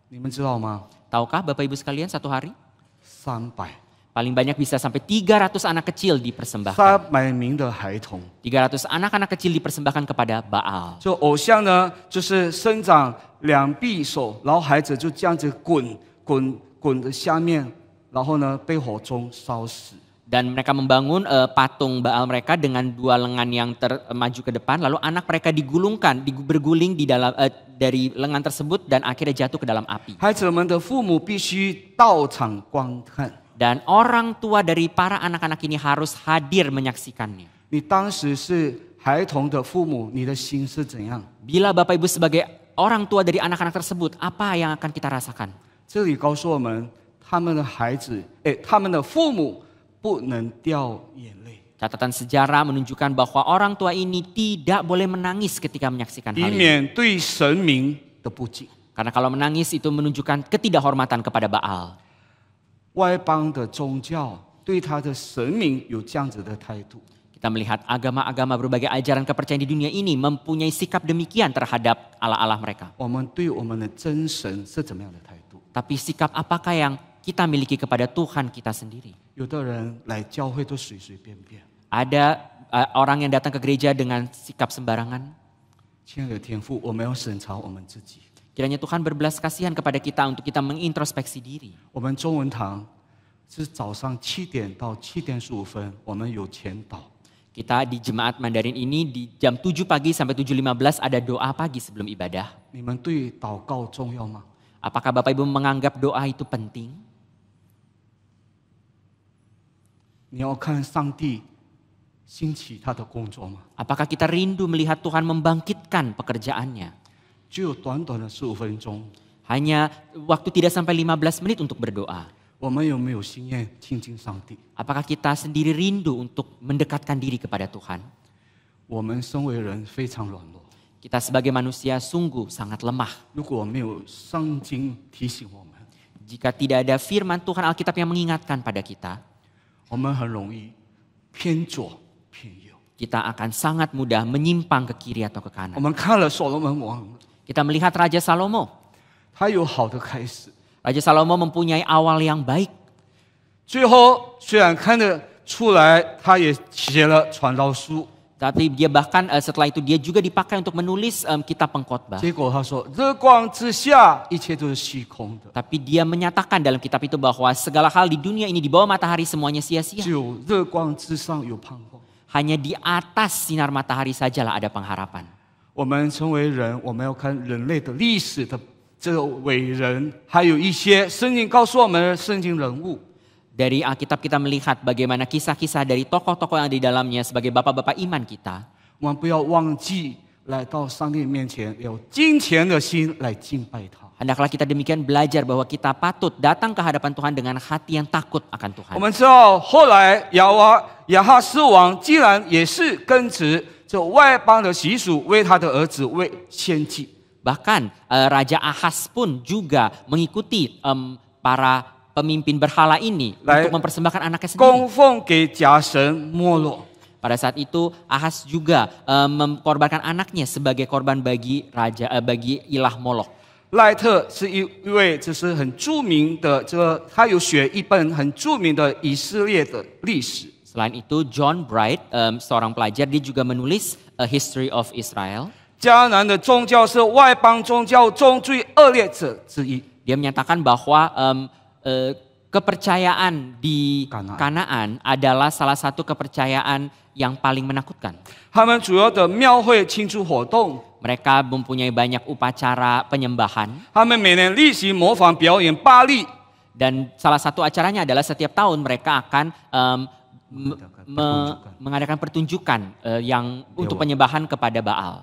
你们知道吗？ Tahukah Bapak Ibu sekalian satu hari? 300。Paling banyak bisa sampai 300 anak kecil dipersembahkan. 300名的孩童。 300 anak-anak kecil dipersembahkan kepada Baal. 就偶像呢，就是生长2臂手，然后孩子就这样子滚的下面，然后呢被火中烧死。 Dan mereka membangun patung Baal mereka dengan 2 lengan yang maju ke depan, lalu anak mereka digulungkan, berguling di dalam dari lengan tersebut dan akhirnya jatuh ke dalam api. 孩子们的父母必须到场观看。 Dan orang tua dari para anak-anak ini harus hadir menyaksikannya. 你当时是孩童的父母，你的心是怎样？ Bila Bapak Ibu sebagai orang tua dari anak-anak tersebut, apa yang akan kita rasakan? 这里告诉我们，他们的孩子，他们的父母不能掉眼泪， Catatan sejarah menunjukkan bahwa orang tua ini tidak boleh menangis ketika menyaksikan 以 hal ini. 免对神明的不敬。 Karena kalau menangis itu menunjukkan ketidakhormatan kepada Baal. 外邦的宗教对他的神明有这样子的态度。 Kita melihat agama-agama berbagai ajaran kepercayaan di dunia ini mempunyai sikap demikian terhadap Allah-Allah mereka. 我们对我们的真神是怎么样的态度？ Tapi sikap apakah yang kita miliki kepada Tuhan kita sendiri? 有的人来教会都随随便便。 Ada orang yang datang ke gereja dengan sikap sembarangan. 亲爱的天父，我们要审查我们自己。 Kiranya Tuhan berbelas kasihan kepada kita untuk kita mengintrospeksi diri. 我们中文堂是早上7点到7点15分，我们有前导。 Kita di jemaat Mandarin ini di jam 7 pagi sampai 7.15 ada doa pagi sebelum ibadah. 你们对祷告重要吗？ Apakah Bapak Ibu menganggap doa itu penting? 你要看上帝兴起他的工作吗？ Apakah kita rindu melihat Tuhan membangkitkan pekerjaannya? 只有短短的15分钟， Hanya waktu tidak sampai 15 menit untuk berdoa. 我们有没有心愿亲近上帝？ Apakah kita sendiri rindu untuk mendekatkan diri kepada Tuhan? 我们身为人非常软弱， Kita sebagai manusia sungguh sangat lemah. 如果没有圣经提醒我们， Jika tidak ada firman Tuhan Alkitab yang mengingatkan pada kita, 我们很容易偏左偏右。 kita akan sangat mudah menyimpang ke kiri atau ke 我 kanan. 们看了所罗门王， Kita melihat Raja Salomo. 他有好的开始， Raja Salomo mempunyai awal yang baik. 最后虽然看得出来，他也写了传道书， Tapi dia bahkan setelah itu dia juga dipakai untuk menulis kitab pengkhotbah. 结果他说日光之下一切都是虚空的， Tapi dia menyatakan dalam kitab itu bahwa segala hal di dunia ini di bawah matahari semuanya sia-sia. 只有日光之上有盼望。 Hanya di atas sinar matahari sajalah ada pengharapan. 我们成为人，我们要看人类的历史的这个伟人，还有一些圣经告诉我们的圣经人物。 Dari Alkitab kita melihat bagaimana kisah-kisah dari tokoh-tokoh yang ada di dalamnya sebagai bapak-bapak iman kita. 我们不要忘记来到上帝面前，有金钱的心来敬拜他。 Hendaklah kita demikian belajar bahwa kita patut datang ke hadapan Tuhan dengan hati yang takut akan Tuhan. 我们知道后来亚哈斯王既然也是根植这外邦的习俗，为他的儿子为献祭。 Bahkan Raja Ahas pun juga mengikuti para pemimpin berhala ini untuk mempersembahkan anaknya sendiri. 供奉给假神摩洛。 Pada saat itu Ahas juga memkorbankan anaknya sebagai korban bagi bagi ilah Molok. 赖特是一位就是很著名的他有写一本很著名的以色列的历史。 Selain itu John Bright, seorang pelajar, dia juga menulis A History of Israel. 迦南的宗教是外邦宗教中最恶劣者之一。 Dia menyatakan bahwa kepercayaan di Kanaan adalah salah satu kepercayaan yang paling menakutkan. 他们主要的庙会庆祝活动， Mereka mempunyai banyak upacara penyembahan. 他们每年例行模仿表演巴利。 Dan salah satu acaranya adalah setiap tahun mereka akan mengadakan pertunjukan yang untuk penyembahan kepada Baal.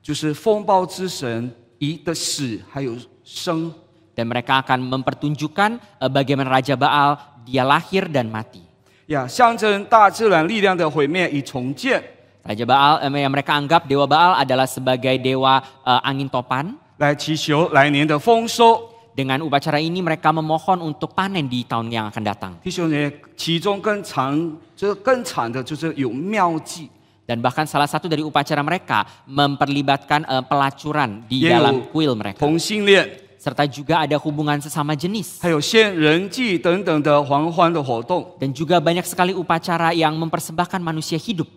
就是风暴之神的死还有生。 Dan mereka akan mempertunjukkan bagaimana Raja Baal dia lahir dan mati. 呀，象征大自然力量的毁灭与重建。 Raja Baal yang mereka anggap dewa Baal adalah sebagai dewa angin topan. 来祈求来年的丰收。 Dengan upacara ini mereka memohon untuk panen di tahun yang akan datang. 弟兄姐妹，其中更惨的就是有妙计。 Dan bahkan salah satu dari upacara mereka memperlibatkan pelacuran di dalam kuil mereka. 同性恋。serta juga ada hubungan sesama jenis. 还有献人祭等等的狂欢的活动。 Dan juga banyak sekali upacara yang mempersembahkan manusia hidup.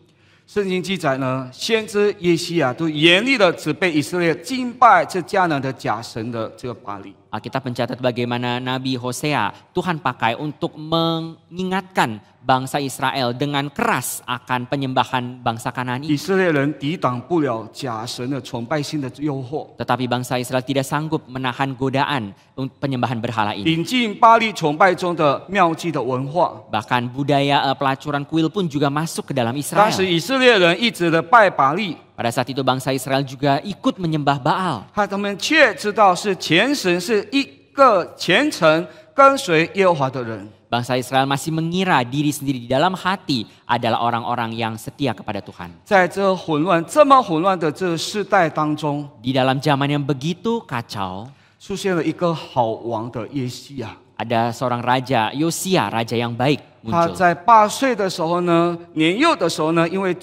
圣经记载呢，先知耶西亚都严厉的责备以色列敬拜这迦南的假神的这个巴力。 Alkitab mencatat bagaimana Nabi Hosea Tuhan pakai untuk mengingatkan bangsa Israel dengan keras akan penyembahan bangsa Kanaan 以 ini. 色列人抵挡不了假神的崇拜性的诱惑， Tetapi bangsa Israel tidak sanggup menahan godaan untuk penyembahan berhala ini. 引进巴力崇拜中的妙计的文化。 Bahkan budaya pelacuran kuil pun juga masuk ke dalam 当 Israel. 时以色列人一直的拜巴力， Pada saat itu bangsa Israel juga ikut menyembah Baal. 他们却知道是前神是一个虔诚跟随耶和华的人。 Bangsa Israel masih mengira diri sendiri di dalam hati adalah orang-orang yang setia kepada Tuhan. 在这这么混乱的这世代当中， Di dalam zaman yang begitu kacau, 出现了一个好王的耶西亚。 ada seorang raja, Yosia, raja yang baik 他 muncul. 在8岁的时候呢，年幼的时候呢，因为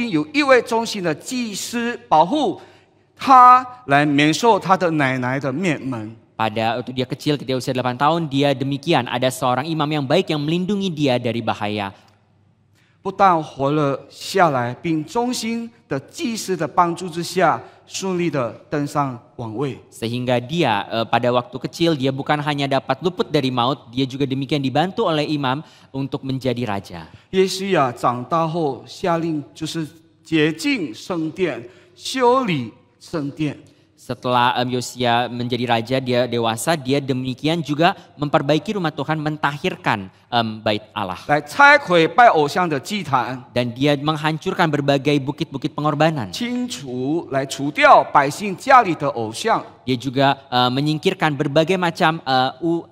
有一位忠心的祭司保护他，来免受他的奶奶的面门。 Pada waktu dia kecil, ketika usia 8 tahun, dia demikian. Ada seorang imam yang baik yang melindungi dia dari bahaya. 不但活了下来，并忠心的祭司的帮助之下，顺利的登上王位。 Sehingga dia pada waktu kecil, dia bukan hanya dapat luput dari maut, dia juga demikian dibantu oleh imam untuk menjadi raja. 耶西亚长大后下令就是洁净圣殿，修理圣殿。 Setelah Yosia menjadi raja, dia dewasa, dia demikian juga memperbaiki rumah Tuhan, mentahirkan bait Allah. 来拆毁拜偶像的祭坛， Dan dia menghancurkan berbagai bukit-bukit pengorbanan. 除掉百姓家里的偶像， Dia juga menyingkirkan berbagai macam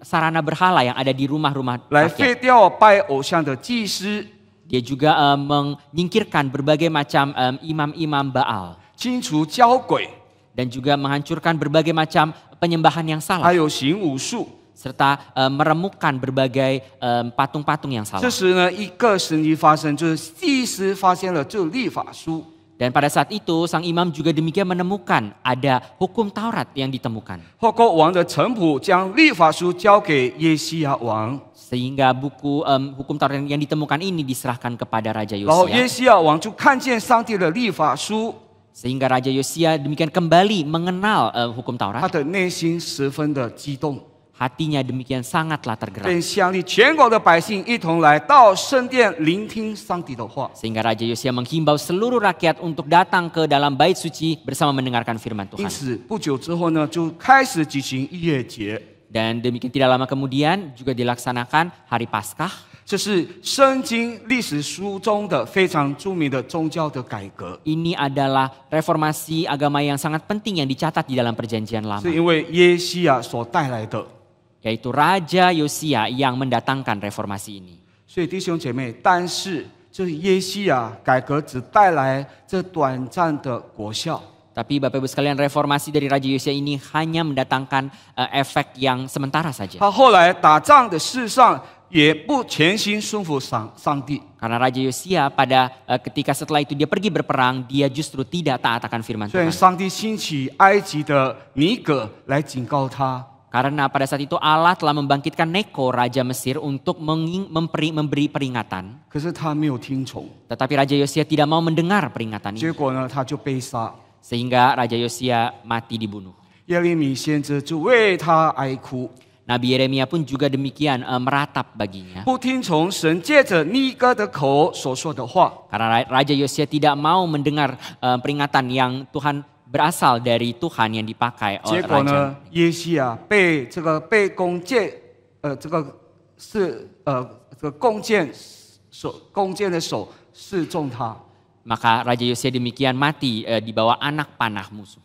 sarana berhala yang ada di rumah-rumah 来 rakyat. 废掉拜偶像的祭司， Dia juga menyingkirkan berbagai macam imam-imam Baal. 清除交鬼， Dan juga menghancurkan berbagai macam penyembahan yang 还 salah. 有行武术。 Serta meremukkan berbagai patung-patung yang 这 salah. 时呢，一个神迹发生，就是祭司发现了这律法书。 Dan pada saat itu sang imam juga demikian menemukan ada hukum Taurat yang ditemukan. 后国王的臣仆将律法书交给耶西亚王， Sehingga buku hukum Taurat yang ditemukan ini diserahkan kepada Raja 然后耶 Yosia. 西亚王就看见上帝的律法书， Sehingga Raja Yosia demikian kembali mengenal hukum 他 Taurat. 的内心十分的激动， Hatinya demikian sangatlah tergerak. 便相令全国的百姓一同来到圣殿聆听上帝的话。 Sehingga Raja Yosia menghimbau seluruh rakyat untuk datang ke dalam bait suci bersama mendengarkan firman 因 Tuhan. 此不久之后呢，就开始举行逾越节， Dan demikian tidak lama kemudian juga dilaksanakan hari Paskah. 这是圣经历史书中的非常著名的宗教的改革， Ini adalah reformasi agama yang sangat penting yang dicatat di dalam perjanjian lama. 是因为耶西亚所带来的。 Yaitu Raja Yosia yang mendatangkan reformasi ini. 所以弟兄姐妹，但是这耶西亚改革只带来这短暂的果效， Tapi Bapak Ibu sekalian, reformasi dari Raja Yosia ini hanya mendatangkan efek yang sementara saja. 他后来打仗的事上也不全心顺服上帝， Karena Raja Yosia pada ketika setelah itu dia pergi berperang, dia justru tidak taat akan firman 所以 Tuhan. 上帝兴起埃及的尼葛来警告他， Karena pada saat itu Allah telah membangkitkan Neko, Raja Mesir, untuk memberi peringatan. 可是他没有听从， Tetapi Raja Yosia tidak mau mendengar peringatan 结 ini. 果呢他就被杀。 Sehingga Raja Yosia mati dibunuh. 耶利米先知就为他哀哭， Nabi Yeremia pun juga demikian meratap baginya. 不听从神借着尼哥的口所说的话。 Karena Raja Yosia tidak mau mendengar peringatan yang Tuhan berasal dari Tuhan yang dipakai 结 oleh 果 raja. 呢，耶西亚被弓箭，这个弓箭的手射中他。 Maka Raja Yosia demikian mati di bawah anak panah musuh.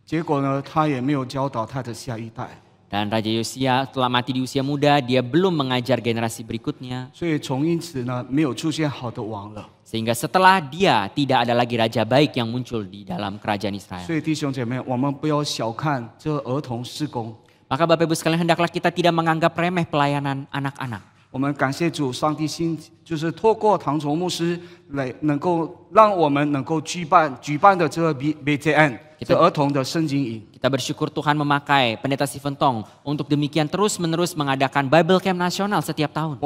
结果呢，他也没有教导他的下一代， Dan Raja Yosia setelah mati di usia muda, dia belum mengajar generasi berikutnya. 所以因此呢，没有出现好的王了。 Sehingga setelah dia tidak ada lagi raja baik yang muncul di dalam kerajaan Israel. 所以弟兄姐妹，我们不要小看这儿童事工， Maka Bapak Ibu sekalian, hendaklah kita tidak menganggap remeh pelayanan anak-anak. 我们感谢主，上帝就是透过唐崇牧师来，能够让我们能够举办的这个 BJN 这儿童的圣经营。Kita bersyukur Tuhan memakai Pendeta Stephen Tong untuk demikian terus-menerus mengadakan Bible Camp nasional setiap tahun.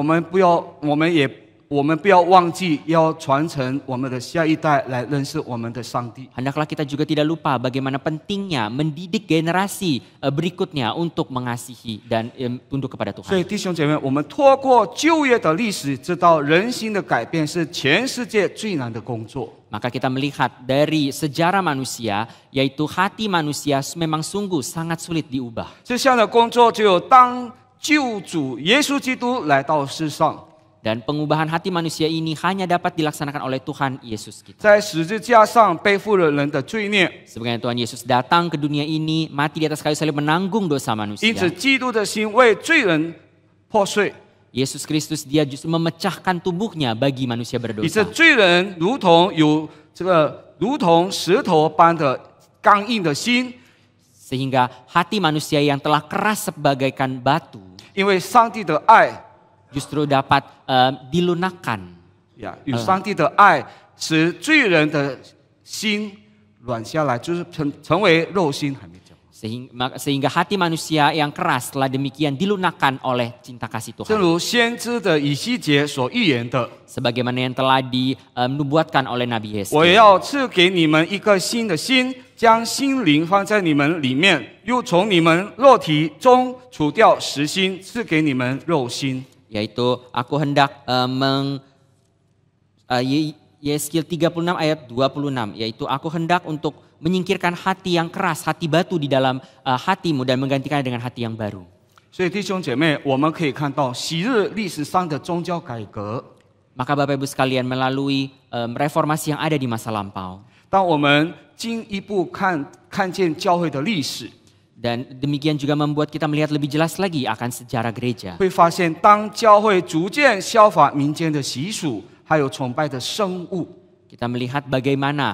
我们不要忘记要传承我们的下一代来认识我们的上帝。 Hendaklah kita juga tidak lupa bagaimana pentingnya mendidik generasi berikutnya untuk mengasihi dan tunduk kepada 所以 Tuhan. 弟兄姐妹，我们透过旧约的历史，知道人心的改变是全世界最难的工作。 Maka kita melihat dari sejarah manusia, yaitu hati manusia memang sungguh sangat sulit diubah. 这项的工作只有当救主耶稣基督来到世上， Dan pengubahan hati manusia ini hanya dapat dilaksanakan oleh Tuhan Yesus kita. 在十字架上背负了人的罪孽， Sebagaimana Tuhan Yesus datang ke dunia ini, mati di atas kayu salib menanggung dosa 因此 manusia. 基督的心为罪人破碎， Yesus Kristus dia justru memecahkan tubuhnya bagi manusia 以致 berdosa. 罪人如同石头般的刚硬的心， Sehingga hati manusia yang telah keras sebagaikan batu 因为上帝的爱 justru dapat dilunakkan. 与上帝的爱使罪人的心软下来，就是成为肉心，还没讲。 Sehingga hati manusia yang keras telah demikian dilunakkan oleh cinta kasih 正 Tuhan. 如先知的以西结所预言的， Sebagaimana yang telah dinubuatkan oleh Nabi 我 Yeskiel. 要赐给你们一个新的心，将心灵放在你们里面，又从你们肉体中除掉实心，赐给你们肉心。 Yaitu aku hendak Yeskiel 36 ayat 26, yaitu aku hendak untuk menyingkirkan hati yang keras, hati batu di dalam hatimu dan menggantikannya dengan hati yang baru. 所以弟兄姐妹，我们可以看到昔日历史上的宗教改革。 Maka Bapak Ibu sekalian, melalui reformasi yang ada di masa lampau, 当我们进一步看见教会的历史， dan demikian juga membuat kita melihat lebih jelas lagi akan sejarah gereja. 会发现当教会逐渐效法民间的习俗，还有崇拜的生物， Kita melihat bagaimana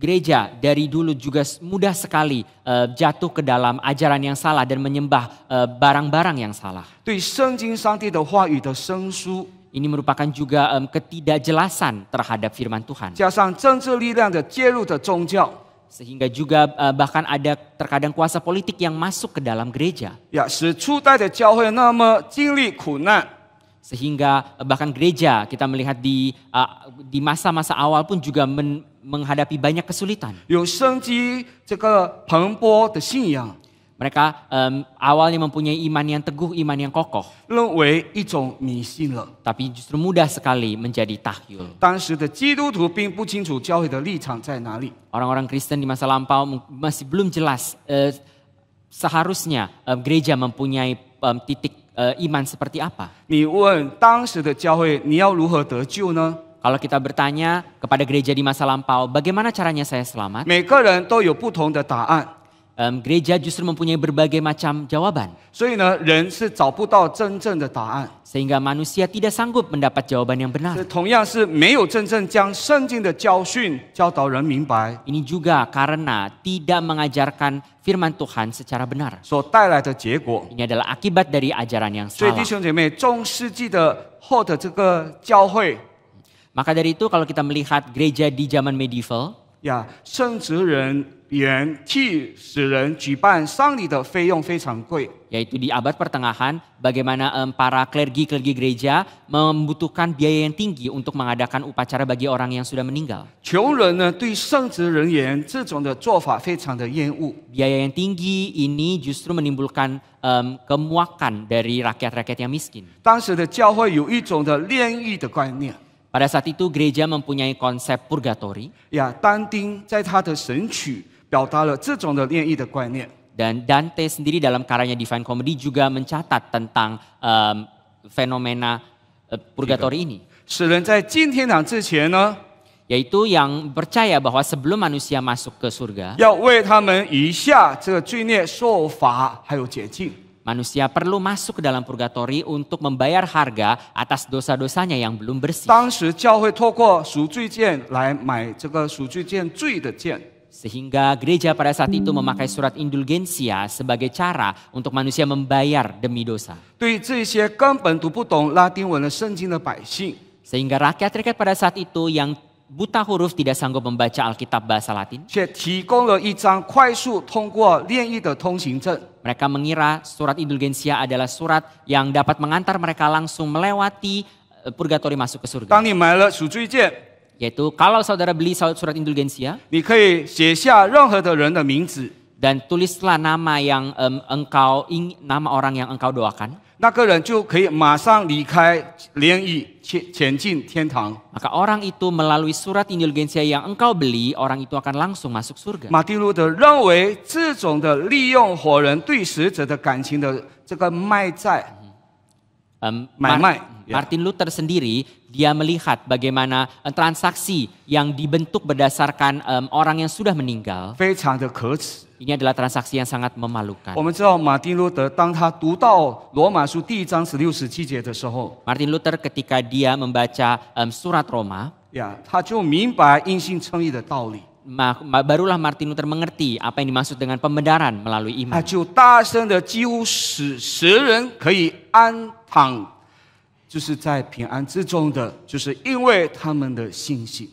gereja dari dulu juga mudah sekali jatuh ke dalam ajaran yang salah dan menyembah barang-barang yang salah. 对圣经上帝的话语的生疏， Ini merupakan juga ketidakjelasan terhadap firman Tuhan. 加上政治力量的介入的宗教， Sehingga juga bahkan ada terkadang kuasa politik yang masuk ke dalam gereja. 使初代的教会那么经历苦难。 Sehingga bahkan gereja kita melihat di masa-masa awal pun juga menghadapi banyak kesulitan. 有生机这个蓬勃的信仰， Mereka awalnya mempunyai iman yang teguh, iman yang kokoh. 认为一种迷信了。 Tapi justru mudah sekali menjadi tahyul. 当时的基督徒并不清楚教会的立场在哪里， Orang-orang Kristen di masa lampau masih belum jelas seharusnya gereja mempunyai titik iman seperti apa. 你问当时的教会，你要如何得救呢？ Kalau kita bertanya kepada gereja di masa lampau, bagaimana caranya saya selamat? 每个人都有不同的答案， Gereja justru mempunyai berbagai macam jawaban. 所以呢，人是找不到真正的答案。 Sehingga manusia tidak sanggup mendapat jawaban yang benar. 同样是没有真正将圣经的教训教导人明白 Ini juga karena tidak mengajarkan firman Tuhan secara benar. 所带来的结果。 Ini adalah akibat dari ajaran yang 所以 salah. 弟兄姐妹，中世纪的后的这个教会 Maka dari itu kalau kita melihat gereja di zaman medieval, 圣职人员替使人举办丧礼的费用非常贵， yaitu di abad pertengahan, bagaimana para klergi-klergi gereja membutuhkan biaya yang tinggi untuk mengadakan upacara bagi orang yang sudah meninggal. 穷人呢对圣职人员这种的做法非常的厌恶， Biaya yang tinggi ini justru menimbulkan kemuakan dari rakyat-rakyat yang miskin. 当时的教会有一种的炼狱的观念。 Pada saat itu gereja mempunyai konsep purgatori. 但丁在他的神曲表达了这种的炼狱的观念。 Dan Dante sendiri dalam karyanya Divine Comedy juga mencatat tentang fenomena purgatori ini. 使人在进天堂之前呢， Yaitu yang percaya bahwa sebelum manusia masuk ke surga, 要为他们余下这个罪孽受罚，还有洁净。 manusia perlu masuk ke dalam purgatori untuk membayar harga atas dosa-dosanya yang belum bersih. 当时教会透过赎罪券来买这个赎罪券罪的券。Sehingga gereja pada saat itu memakai surat indulgensia sebagai cara untuk manusia membayar demi dosa. 对这些根本读不懂拉丁文的圣经的百姓， Sehingga rakyat-rakyat pada saat itu yang buta huruf tidak sanggup membaca Alkitab bahasa Latin. 却提供了一张快速通过炼狱的通行证。 Mereka mengira surat indulgensia adalah surat yang dapat mengantar mereka langsung melewati purgatori masuk ke surga. 当你买了赎罪券， Yaitu kalau saudara beli surat indulgensia 你可以写下任何的人的名字， dan tulislah nama yang nama orang yang engkau doakan, 那个人就可以马上离开炼狱，前进天堂。 maka orang itu melalui surat indulgensia yang engkau beli, orang itu akan langsung masuk surga. 马丁路德认为这种的利用活人对死者的感情的这个卖债， 买卖， Martin Luther sendiri dia melihat bagaimana transaksi yang dibentuk berdasarkan orang yang sudah meninggal. 非常的可耻。 Ini adalah transaksi yang sangat memalukan. 我们知道马丁路德当他读到罗马书第1章16、17节的时候， Martin Luther ketika dia membaca surat Roma, 他就明白因信称义的道理， barulah Martin Luther mengerti apa yang dimaksud dengan pembenaran melalui 他 iman. 就大声的几乎使人可以安躺，就是在平安之中的，就是因为他们的信心。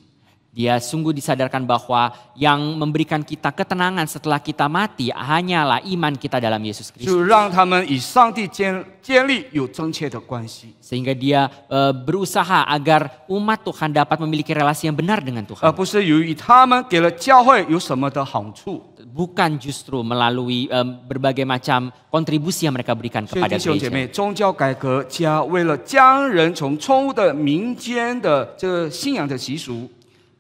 Dia sungguh disadarkan bahwa yang memberikan kita ketenangan setelah kita mati hanyalah iman kita dalam Yesus 就 Kristus. 让他们与上帝建立有真切的关系， Sehingga dia berusaha agar umat Tuhan dapat memiliki relasi yang benar dengan 而 Tuhan. 不是由于他们给了教会有什么的好处。 Bukan justru melalui berbagai macam kontribusi yang mereka berikan 所以 kepada 弟兄姐 gereja. 妹，宗教改革家为了将人从错误的民间的这个信仰的习俗，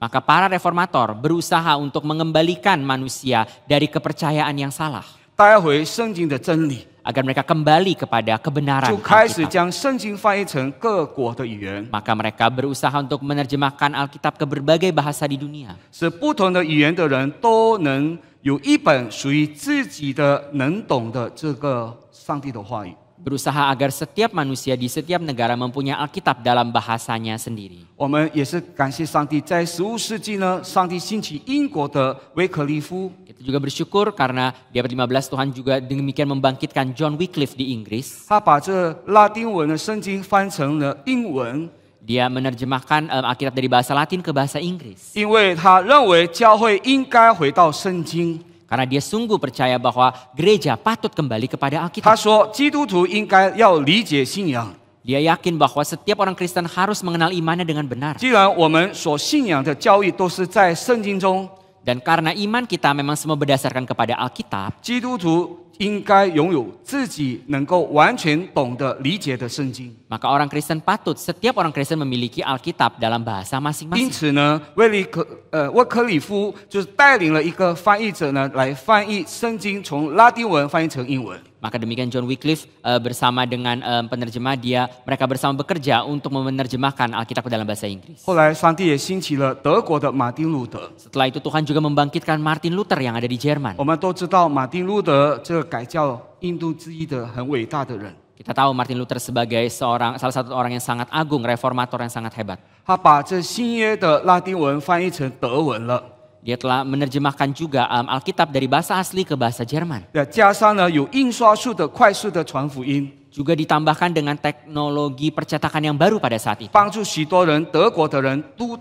Maka para reformator berusaha untuk mengembalikan manusia dari kepercayaan yang salah. 带回圣经的真理， Agar mereka kembali kepada kebenaran 就开始 Alkitab. 将圣经翻译成各国的语言， Maka mereka berusaha untuk menerjemahkan Alkitab ke berbagai bahasa di dunia. 使不同的语言的人都能有一本属于自己的能懂的这个上帝的话语。 Berusaha agar setiap manusia di setiap negara mempunyai Alkitab dalam bahasanya sendiri. 我们也是感谢上帝，在15世纪呢，上帝兴起英国的威克利夫， Kita juga bersyukur karena di abad 15 Tuhan juga demikian membangkitkan John Wycliffe di Inggris. 他把这拉丁文的圣经翻成了英文， Dia menerjemahkan Alkitab dari bahasa Latin ke bahasa Inggris. 因为他认为教会应该回到圣经。 Karena dia sungguh percaya bahwa gereja patut kembali kepada 他 Alkitab. 说，基督徒应该要理解信仰。 Dia yakin bahwa setiap orang Kristen harus mengenal imannya dengan benar. 既然我们所信仰的教义都是在圣经中， Dan karena iman kita memang semua berdasarkan kepada Alkitab, 基督徒应该拥有自己能够完全懂得理解的圣经。 maka orang Kristen setiap orang Kristen memiliki Alkitab dalam bahasa 因 masing-masing. 此呢，威克里夫就是带领了一个翻译者呢，来翻译圣经，从拉丁文翻译成英文。 Maka demikian John Wycliffe bersama dengan penerjemah mereka bersama bekerja untuk menerjemahkan Alkitab ke dalam bahasa Inggris. 后来，上帝也兴起了德国的马丁路德。 Setelah itu Tuhan juga membangkitkan Martin Luther yang ada di Jerman. 我们都知道，马丁路德这个改教印度之一的很伟大的人， Kita tahu Martin Luther sebagai salah satu orang yang sangat agung, reformator yang sangat hebat. 他把这新约的拉丁文翻译成德文了。 Dia telah menerjemahkan juga Alkitab dari bahasa asli ke bahasa Jerman. 加上呢有印刷术的快速的传福音， Juga ditambahkan dengan teknologi percetakan yang baru pada saat itu. 帮助许多人德国的人都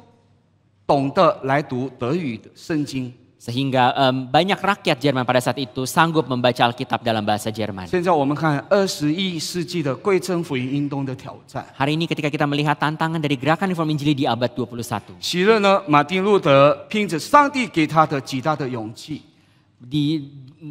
懂得来读德语的圣经。 Sehingga banyak rakyat Jerman pada saat itu sanggup membaca Alkitab dalam bahasa Jerman. 现在我们看21世纪的贵政福音运动的挑战。 Hari ini ketika kita melihat tantangan dari gerakan reform Injili di abad 21. 喜乐呢，马丁路德凭着上帝给他的极大的勇气，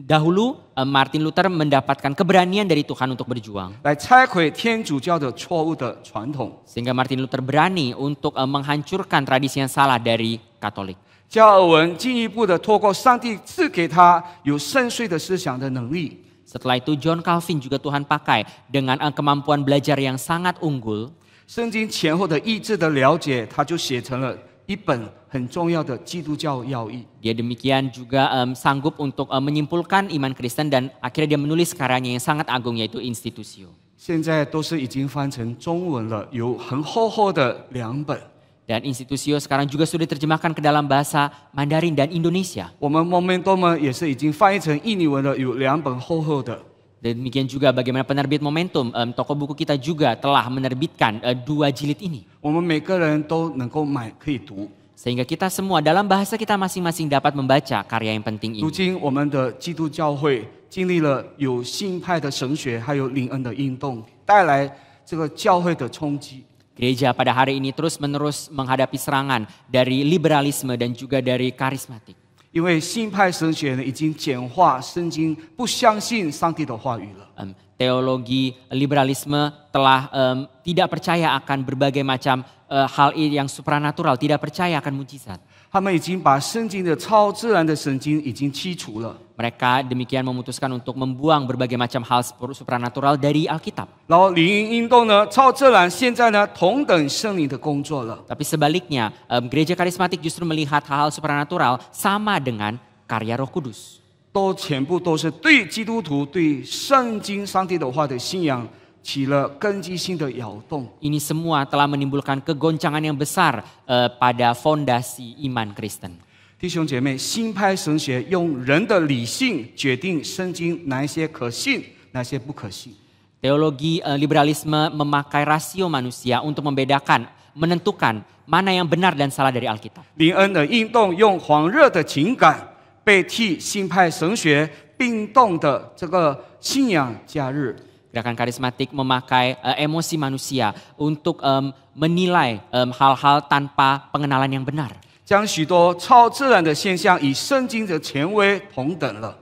Dahulu Martin Luther mendapatkan keberanian dari Tuhan untuk berjuang. 来拆毁天主教的错误的传统。 Sehingga Martin Luther berani untuk menghancurkan tradisi yang salah dari Katolik. 加尔文进一步的透过上帝赐给他有深邃的思想的能力， Setelah itu John Calvin juga Tuhan pakai dengan kemampuan belajar yang sangat unggul. 圣经前后的意志的了解，他就写成了一本很重要的基督教要义。 Dia demikian juga sanggup untuk menyimpulkan iman Kristen dan akhirnya dia menulis karyanya yang sangat agung yaitu Institutio. 现在都是已经翻成中文了，有很厚厚的2本。Dan Institusio sekarang juga sudah diterjemahkan ke dalam bahasa Mandarin dan Indonesia. 我们 Momentum 呢也是已经翻译成印尼文的，有2本厚厚的。 Demikian juga bagaimana penerbit Momentum, toko buku kita juga telah menerbitkan 2 jilid ini. 我们每个人都能够买，可以读。 Sehingga kita semua dalam bahasa kita masing-masing dapat membaca karya yang penting 如 ini. 今我们的基督教会经历了有新派的神学，还有灵恩的运动，带来这个教会的冲击。 Gereja pada hari ini terus-menerus menghadapi serangan dari liberalisme dan juga dari karismatik. 因为新派神学呢已经简化圣经，不相信上帝的话语了。 Teologi liberalisme telah tidak percaya akan berbagai macam hal yang supranatural, tidak percaya akan mujizat. 他们已经把圣经的超自然的神经已经剔除了， Mereka demikian memutuskan untuk membuang berbagai macam hal supranatural dari Alkitab. 然后灵恩运动呢，超自然现在呢同等圣灵的工作了。 Tapi sebaliknya, gereja karismatik justru melihat hal-hal supranatural sama dengan karya Roh Kudus. 都全部都是对基督徒对圣经上帝的话的信仰起了根基性的摇动。 Ini semua telah menimbulkan kegoncangan yang besar pada fondasi iman Kristen. 弟兄姐妹，新派神学用人的理性决定圣经哪一些可信，哪些不可信。 Teologi liberalisme memakai rasio manusia untuk membedakan, menentukan mana yang benar dan salah dari Alkitab. 灵恩的运动用狂热的情感被替新派神学并动的这个信仰假日。 Gerakan karismatik memakai emosi manusia untuk menilai hal-hal tanpa pengenalan yang benar. 将许多超自然的现象与圣经的权威同等了。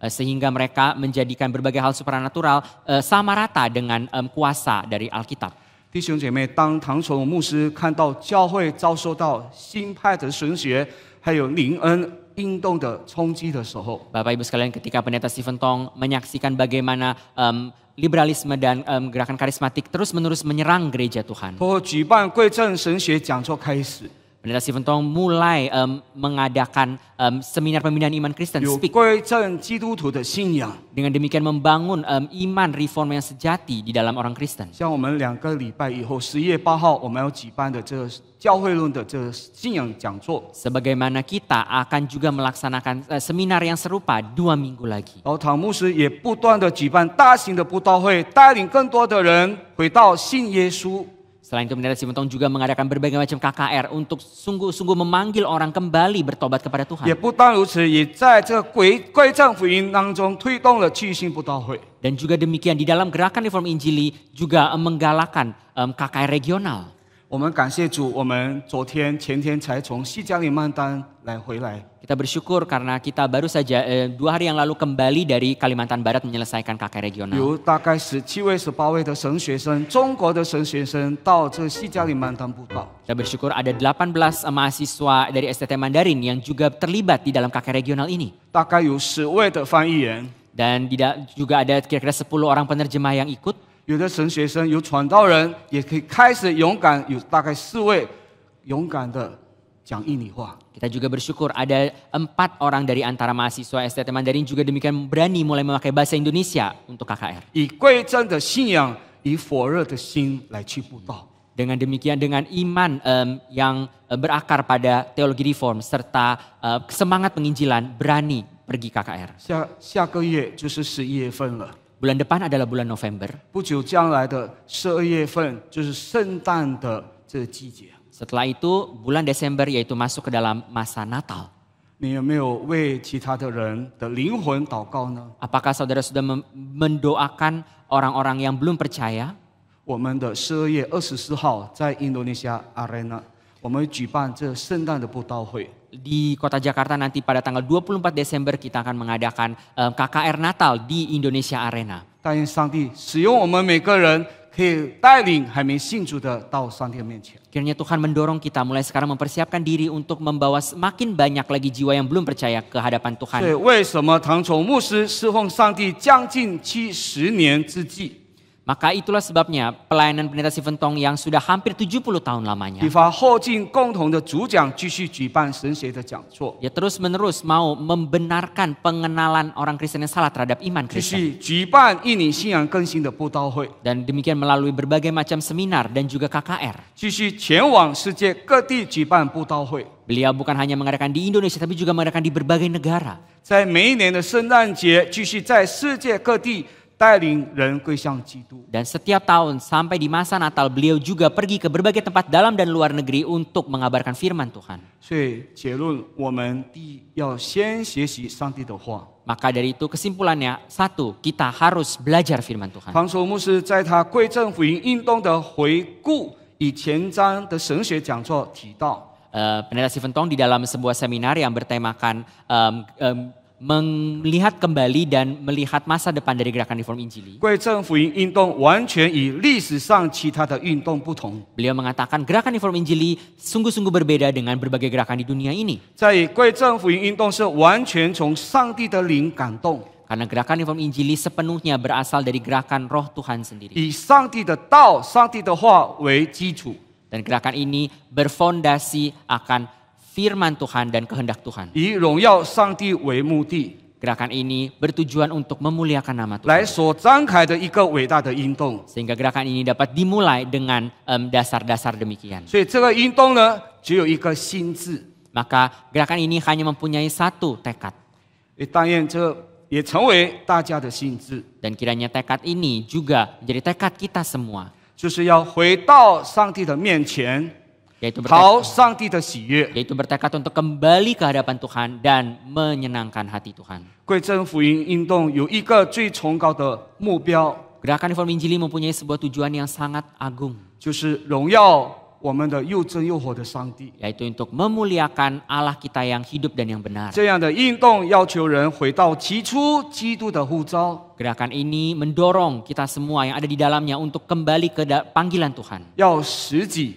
Sehingga mereka menjadikan berbagai hal supranatural sama rata dengan kuasa dari Alkitab. 弟兄姐妹，当唐崇牧师看到教会遭受到新派的神学还有灵恩运动的冲击的时候， Bapak Ibu sekalian, ketika Pendeta Stephen Tong menyaksikan bagaimana liberalisme dan gerakan karismatik terus-menerus menyerang gereja Tuhan. 通过举办贵正神学讲座开始， Pendeta Stephen Tong mulai mengadakan seminar pembinaan iman Kristen, 有 speak. 贵正基督徒的信仰。 Dengan demikian membangun iman reform yang sejati di dalam orang Kristen. 像我们2个礼拜以后，11月8号我们要举办的这个教会论的这个信仰讲座， Sebagaimana kita akan juga melaksanakan seminar yang serupa 2 minggu lagi. 然后唐牧师也不断的举办大型的布道会，带领更多的人回到信耶稣。 Selain itu, Pendeta Stephen Tong juga mengadakan berbagai macam KKR untuk sungguh-sungguh memanggil orang kembali bertobat kepada 也 Tuhan. 不单如此，也在这个贵正福音当中推动了继续性布道会。 Dan juga demikian di dalam gerakan reform Injili juga menggalakkan KKR regional. 我们感谢主，我们昨天、前天才从西加里曼丹回来。 Kita bersyukur karena kita baru saja 2 hari yang lalu kembali dari Kalimantan Barat menyelesaikan KKR regional. 有大概17位、18位的神学生，中国的神学生到这西加里曼丹布道。 Kita bersyukur ada 18 mahasiswa dari STT Mandarin yang juga terlibat di dalam KKR regional ini. 大概有10位的翻译员， Dan juga ada kira-kira 10 orang penerjemah yang ikut. 有的神学生、有传道人，也可以开始勇敢，有大概4位勇敢的讲印尼话。 Kita juga bersyukur ada 4 orang dari antara mahasiswa STT Mandarin juga demikian berani mulai memakai bahasa Indonesia untuk KKR. 以贵正的信仰，以火热的心来去布道。 Dengan demikian, dengan iman yang berakar pada teologi reform serta semangat penginjilan, berani pergi KKR. 下个月就是11月份了， Bulan depan adalah bulan November. 不久将来的12月份就是圣诞的这个季节。 Setelah itu bulan Desember yaitu masuk ke dalam masa Natal. 你有没有为其他的人的灵魂祷告呢？ Apakah saudara sudah mendoakan orang-orang yang belum percaya? 我们的12月24号在印度尼西亚 Arena， 我们会举办这圣诞的布道会。 Di kota Jakarta nanti pada tanggal 24 Desember kita akan mengadakan KKR Natal di Indonesia Arena. 但愿上帝使用我们每个人，可以带领还没信主的到上帝的面前。 Kiranya Tuhan mendorong kita mulai sekarang mempersiapkan diri untuk membawa semakin banyak lagi jiwa yang belum percaya ke hadapan 所以 Tuhan. 为什么唐崇牧师侍奉上帝将近70年之际， Maka itulah sebabnya pelayanan Pendeta Stephen Tong yang sudah hampir 70 tahun lamanya, 启发后进共同的主讲继续举办神学的讲座， dia terus-menerus mau membenarkan pengenalan orang Kristen yang salah terhadap iman 继 Kristen. 续举办印尼信仰更新的布道会， Dan demikian melalui berbagai macam seminar dan juga KKR. 继续前往世界各地举办布道会。 Beliau bukan hanya mengadakan di Indonesia tapi juga mengadakan di berbagai negara. 在每一年的圣诞节，继续在世界各地带领人归向基督。 Dan setiap tahun sampai di masa Natal beliau juga pergi ke berbagai tempat dalam dan luar negeri untuk mengabarkan firman Tuhan. 所以结论，我们第一要先学习上帝的话。 Maka dari itu kesimpulannya, satu, kita harus belajar firman Tuhan. 唐守牧师在他贵正福音运动的回顾以前章的神学讲座提到， Pendeta Stephen Tong di dalam sebuah seminar yang bertemakan melihat kembali dan melihat masa depan dari gerakan reform Injili. 贵正福音运动完全与历史上其他的运动不同。 Beliau mengatakan gerakan reform Injili sungguh-sungguh berbeda dengan berbagai gerakan di dunia ini. 在贵正福音运动是完全从上帝的灵感动， Karena gerakan reform Injili sepenuhnya berasal dari gerakan roh Tuhan sendiri. 以上帝的道、上帝的话为基础， Dan gerakan ini berfondasi akan firman Tuhan dan kehendak Tuhan. 以荣耀上帝为目的， Gerakan ini bertujuan untuk memuliakan nama 来 Tuhan. 所展开的一个伟大的运动。 Sehingga gerakan ini dapat dimulai dengan dasar-dasar demikian. 所以这个运动呢，只有一个心智。 Maka gerakan ini hanya mempunyai satu tekad. 但愿这也成为大家的心智， Dan kiranya tekad ini juga menjadi tekad kita semua. 就是要回到上帝的面前， Yaitu 讨上帝的喜悦。 bertekad untuk kembali ke hadapan Tuhan dan menyenangkan hati Tuhan. 贵正福音运动有一个最崇高的目标， Gerakan Reform Injili mempunyai sebuah tujuan yang sangat agung. 就是荣耀我们的又真又活的上帝。 Yaitu untuk memuliakan Allah kita yang hidup dan yang benar. 这样的运动要求人回到起初基督的呼召， Gerakan ini mendorong kita semua yang ada di dalamnya untuk kembali ke panggilan Tuhan. 要实己，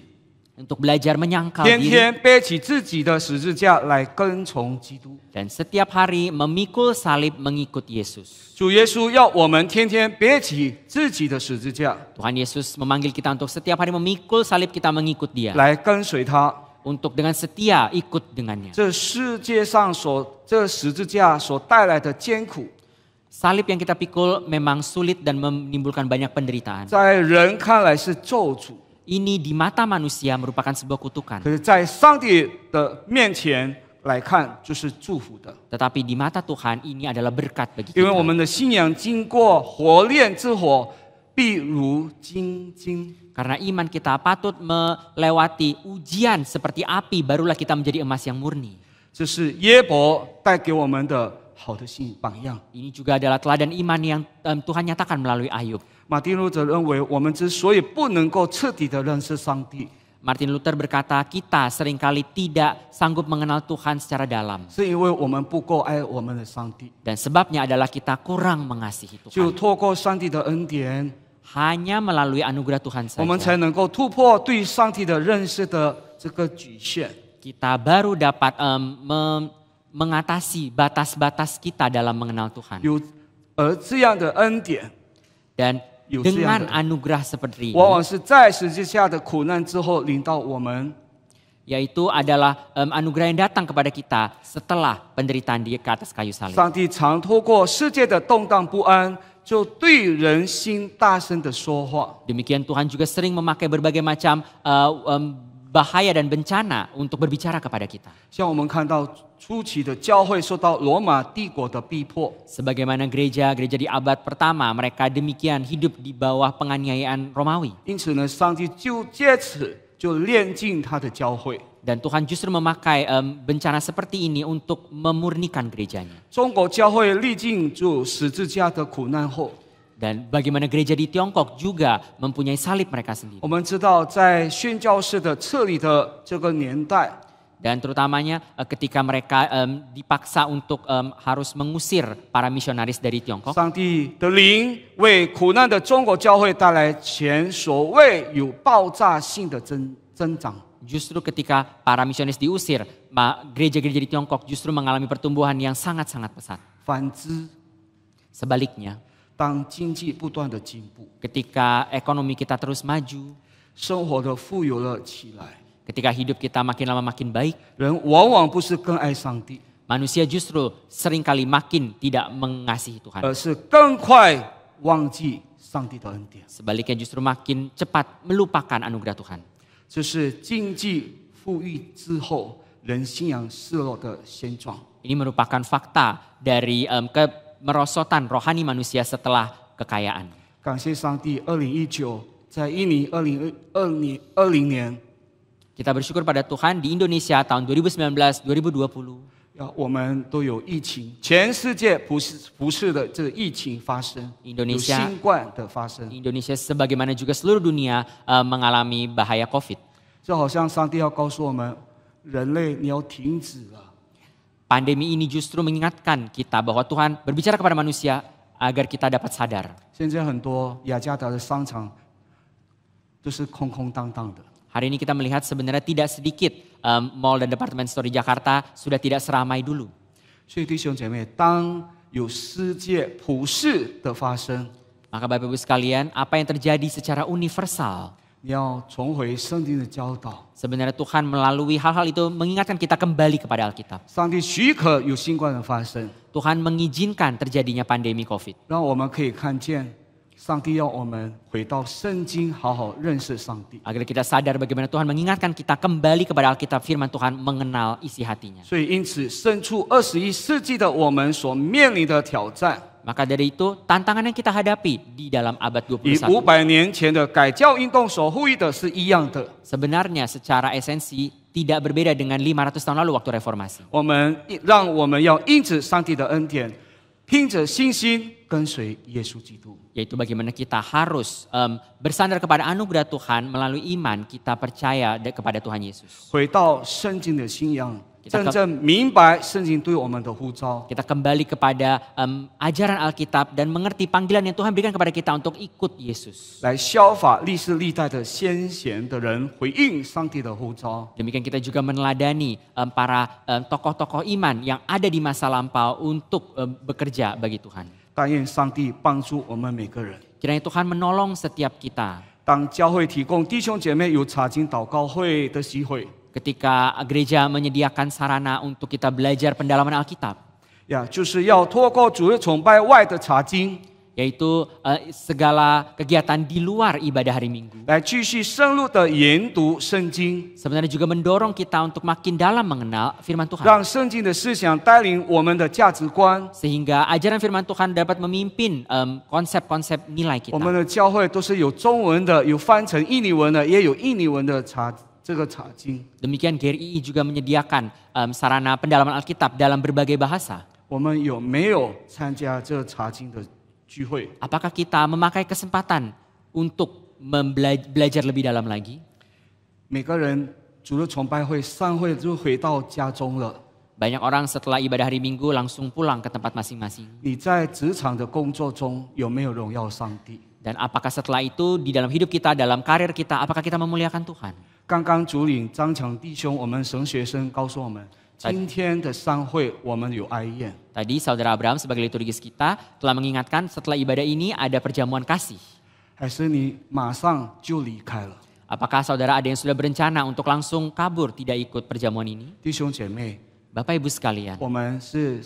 Untuk belajar menyangkal 天 diri 天背起自己的十字架来跟从基督。 dan setiap hari memikul salib mengikut Yesus. 主耶稣要我们天天背起自己的十字架 Tuhan Yesus memanggil kita untuk setiap hari memikul salib kita mengikut Dia. 来跟随他。 Untuk dengan setia ikut dengannya. 这世界上这十字架所带来的艰苦， Salib yang kita pikul memang sulit dan menimbulkan banyak penderitaan. 在人看来是咒诅， Ini di mata manusia merupakan sebuah kutukan. 可是，在上帝的面前来看，就是祝福的。 Tetapi di mata Tuhan ini adalah berkat bagi 因为我 kita. 们的信仰经过火炼之火，必如精金。 Karena iman kita patut melewati ujian seperti api, barulah kita menjadi emas yang murni. 这是耶伯带给我们的好的信榜样。 Ini juga adalah teladan iman yang Tuhan nyatakan melalui Ayub. 马丁路德认为，我们之所以不能够彻底的认识上帝， Martin Luther berkata, kita seringkali tidak sanggup mengenal Tuhan secara dalam. 是因为我们不够爱我们的上帝。 Dan sebabnya adalah kita kurang mengasihi 就 Tuhan. 透过上帝的恩典， Hanya melalui anugerah Tuhan 我们 saja 才能够突破对上帝的认识的这个局限。 kita baru dapat mengatasi batas-batas kita dalam mengenal Tuhan. 而这样的恩典， Dan 有这样 dengan 的， anugerah seperti 往 ini, 往是在十字架的苦难之后临到我们。 yaitu adalah anugerah yang datang kepada kita setelah penderitaan di ke atas kayu salib. 上帝常透过世界的动荡不安，就对人心大声的说话。 Demikian Tuhan juga sering memakai berbagai macam bahaya dan bencana untuk berbicara kepada kita. 像我们看到初期的教会受到罗马帝国的逼迫， Sebagaimana gereja di abad pertama, mereka demikian hidup di bawah penganiayaan Romawi. 因此呢，上帝就借此就炼尽他的教会。 Dan Tuhan justru memakai bencana seperti ini untuk memurnikan gerejanya. 中国教会历经就十字架的苦难后， Dan bagaimana gereja di Tiongkok juga mempunyai salib mereka sendiri. 我们知道在宣教士的撤离的这个年代， Dan terutamanya ketika mereka dipaksa untuk harus mengusir para misionaris dari Tiongkok. 上帝的灵为苦难的中国教会带来前所未有爆炸性的增长。 Justru ketika para misionaris diusir, gereja-gereja di Tiongkok justru mengalami pertumbuhan yang sangat-sangat pesat. 反之， Sebaliknya, 当经济不断的进步， ketika ekonomi kita terus maju, 生活的富有了起来， ketika hidup kita makin lama makin baik, 人往往不是更爱上帝， manusia justru seringkali makin tidak mengasihi Tuhan. 而是更快忘记上帝的恩典。 Sebaliknya justru makin cepat melupakan anugerah Tuhan. 这是经济富裕之后人信仰失落的现状。 Ini merupakan fakta dari kemerosotan rohani manusia setelah kekayaan. 感谢上帝，2019在印尼2020年， Kita bersyukur pada Tuhan di Indonesia tahun 2019, 2020. 我们都有疫情，全世界不是的这个疫情发生，有 Indonesia 新冠的发生， Indonesia sebagaimana juga seluruh dunia mengalami bahaya COVID. 就好像上帝要告诉我们，人类你要停止了。 Pandemi ini justru mengingatkan kita bahwa Tuhan berbicara kepada manusia agar kita dapat sadar. 现在很多雅加达的商场都是空空荡荡的， Hari ini kita melihat sebenarnya tidak sedikit mall dan department store di Jakarta sudah tidak seramai dulu. 所以弟兄姐妹，当有世界普世的发生， Maka Bapak Ibu sekalian, apa yang terjadi secara universal? 你要重回圣经的教导。 Sebenarnya Tuhan melalui hal-hal itu mengingatkan kita kembali kepada Alkitab. 上帝许可有新冠的发生， Tuhan mengizinkan terjadinya pandemi COVID. 让我们可以看见，上帝要我们回到圣经，好好认识上帝。 Agar kita sadar bagaimana Tuhan mengingatkan kita kembali kepada Alkitab, firman Tuhan mengenal isi hatinya. 所以，因此，身处21世纪的我们所面临的挑战， Maka dari itu tantangan yang kita hadapi di dalam abad 与 21. 500年前的改教运动所呼吁的是一样的。 Sebenarnya secara esensi tidak berbeda dengan 500 tahun lalu waktu reformasi. 让我们要因着上帝的恩典，凭着信心跟随耶稣基督。 Yaitu bagaimana kita harus bersandar kepada anugerah Tuhan melalui iman kita percaya kepada Tuhan Yesus. 回到圣经的信仰， Kita 真正明白圣经对我们的呼召。 Kita kembali kepada ajaran Alkitab dan mengerti panggilan yang Tuhan berikan kepada kita untuk ikut Yesus. 来效法历世历代的先贤的人，回应上帝的呼召。 Demikian kita juga meneladani para tokoh-tokoh iman yang ada di masa lampau untuk bekerja bagi Tuhan. 但愿上帝帮助我们每个人。 Kiranya Tuhan menolong setiap kita. 当教会提供弟兄姐妹有查经祷告会的机会， Ketika gereja menyediakan sarana untuk kita belajar pendalaman Alkitab, 就是要透过主日崇拜外的查经， yaitu segala kegiatan di luar ibadah hari Minggu, 来继续深入的研读圣经， sebenarnya juga mendorong kita untuk makin dalam mengenal firman Tuhan. 让圣经的思想带领我们的价值观。 Sehingga ajaran firman Tuhan dapat memimpin konsep-konsep nilai 我们 kita. 的教会都是有中文的，有翻成印尼文的，也有印尼文的查经。 Demikian GRII juga menyediakan sarana pendalaman Alkitab dalam berbagai bahasa. 我们有没有参加这查经的聚会？ Apakah kita memakai kesempatan untuk belajar lebih dalam lagi? 每个人主日崇拜会散会就回到家中了。 Banyak orang setelah ibadah hari Minggu langsung pulang ke tempat masing-masing. 你在职场的工作中有没有荣耀上帝？ Dan apakah setelah itu di dalam hidup kita, dalam karir kita, apakah kita memuliakan Tuhan? 刚刚主领张强弟兄，我们神学生告诉我们，今天的散会我们有哀宴。 Tadi saudara Abraham sebagai liturgis kita telah mengingatkan setelah ibadah ini ada perjamuan kasih. 还是你马上就离开了？ Apakah saudara ada yang sudah berencana untuk langsung kabur tidak ikut perjamuan ini? 弟兄姐妹， Bapak Ibu sekalian, 我们是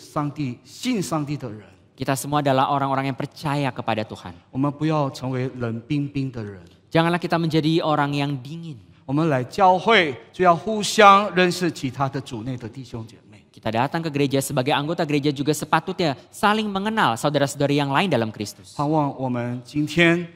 信上帝的人， kita semua adalah orang-orang yang percaya kepada Tuhan. 我们不要成为冷冰冰的人。 Janganlah kita menjadi orang yang dingin. 我们来教会就要互相认识其他的主内的弟兄姐妹。 Kita datang ke gereja sebagai anggota gereja juga sepatutnya saling mengenal saudara-saudari yang lain dalam Kristus. 盼望我们今天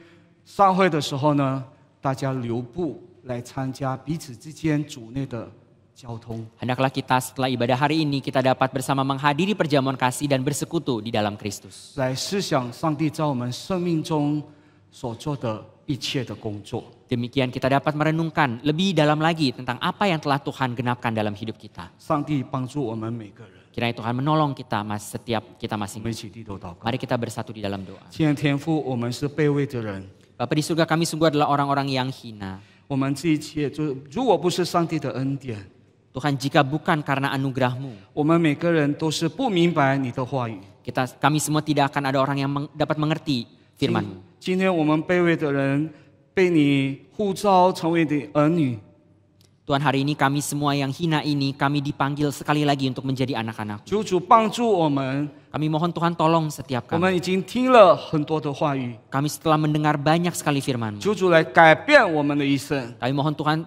散会的时候呢，大家留步来参加彼此之间主内的交通。 Hendaklah kita setelah ibadah hari ini kita dapat bersama menghadiri perjamuan kasih dan bersekutu di dalam Kristus. 来思想上帝在我们生命中所做的一切的工作。 Demikian kita dapat merenungkan lebih dalam lagi tentang apa yang telah Tuhan genapkan dalam hidup kita. 上帝帮助我们每个人。 Kiranya Tuhan menolong kita setiap kita 我们一 masing-masing. 起低头祷告。 Mari kita bersatu di dalam doa. 亲爱的天父，我们是卑微的人， Bapa di surga kami sungguh adalah orang-orang yang hina. 我们这一切就如果不是上帝的恩典， Tuhan jika bukan karena anugerah-Mu, 我们每个人都是不明白你的话语， Kami semua tidak akan ada orang yang dapat mengerti firman-Mu. 今天我们卑微的人被你呼召成为你的儿女， Tuhan, hari ini kami semua yang hina ini, kami dipanggil sekali lagi untuk menjadi anak-anak. 求主帮助我们。 Kami mohon Tuhan tolong setiap 我们 kami. 已经听了很多的话语， Kami setelah mendengar banyak sekali firman-Mu. 求主来改变我们的一生， Kami mohon Tuhan,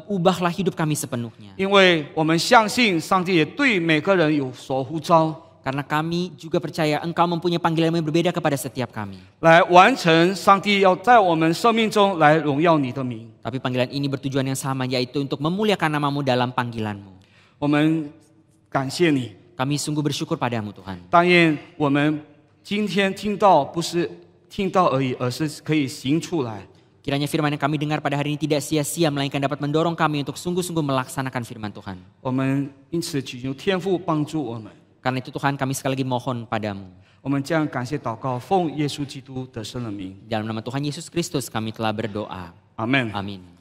ubahlah hidup kami sepenuhnya. 因为我们相信上帝也对每个人有所呼召， Karena kami juga percaya Engkau mempunyai panggilan yang berbeda kepada setiap kami. 来完成上帝要在我们生命中来荣耀你的名。 Tapi panggilan ini bertujuan yang sama, yaitu untuk memuliakan nama-Mu dalam panggilan-Mu. 我们感谢你， Kami sungguh bersyukur padamu Tuhan. 但愿我们今天听到不是听到而已，而是可以行出来。 Kiranya firman yang kami dengar pada hari ini tidak sia-sia, melainkan dapat mendorong kami untuk sungguh-sungguh melaksanakan firman Tuhan. 我们因此祈求天父帮助我们。 Karena itu Tuhan, kami sekali lagi mohon padamu. 我们将感谢祷告，奉耶稣基督得胜的名， Dalam nama Tuhan Yesus Kristus kami telah berdoa. 阿门。 Amin.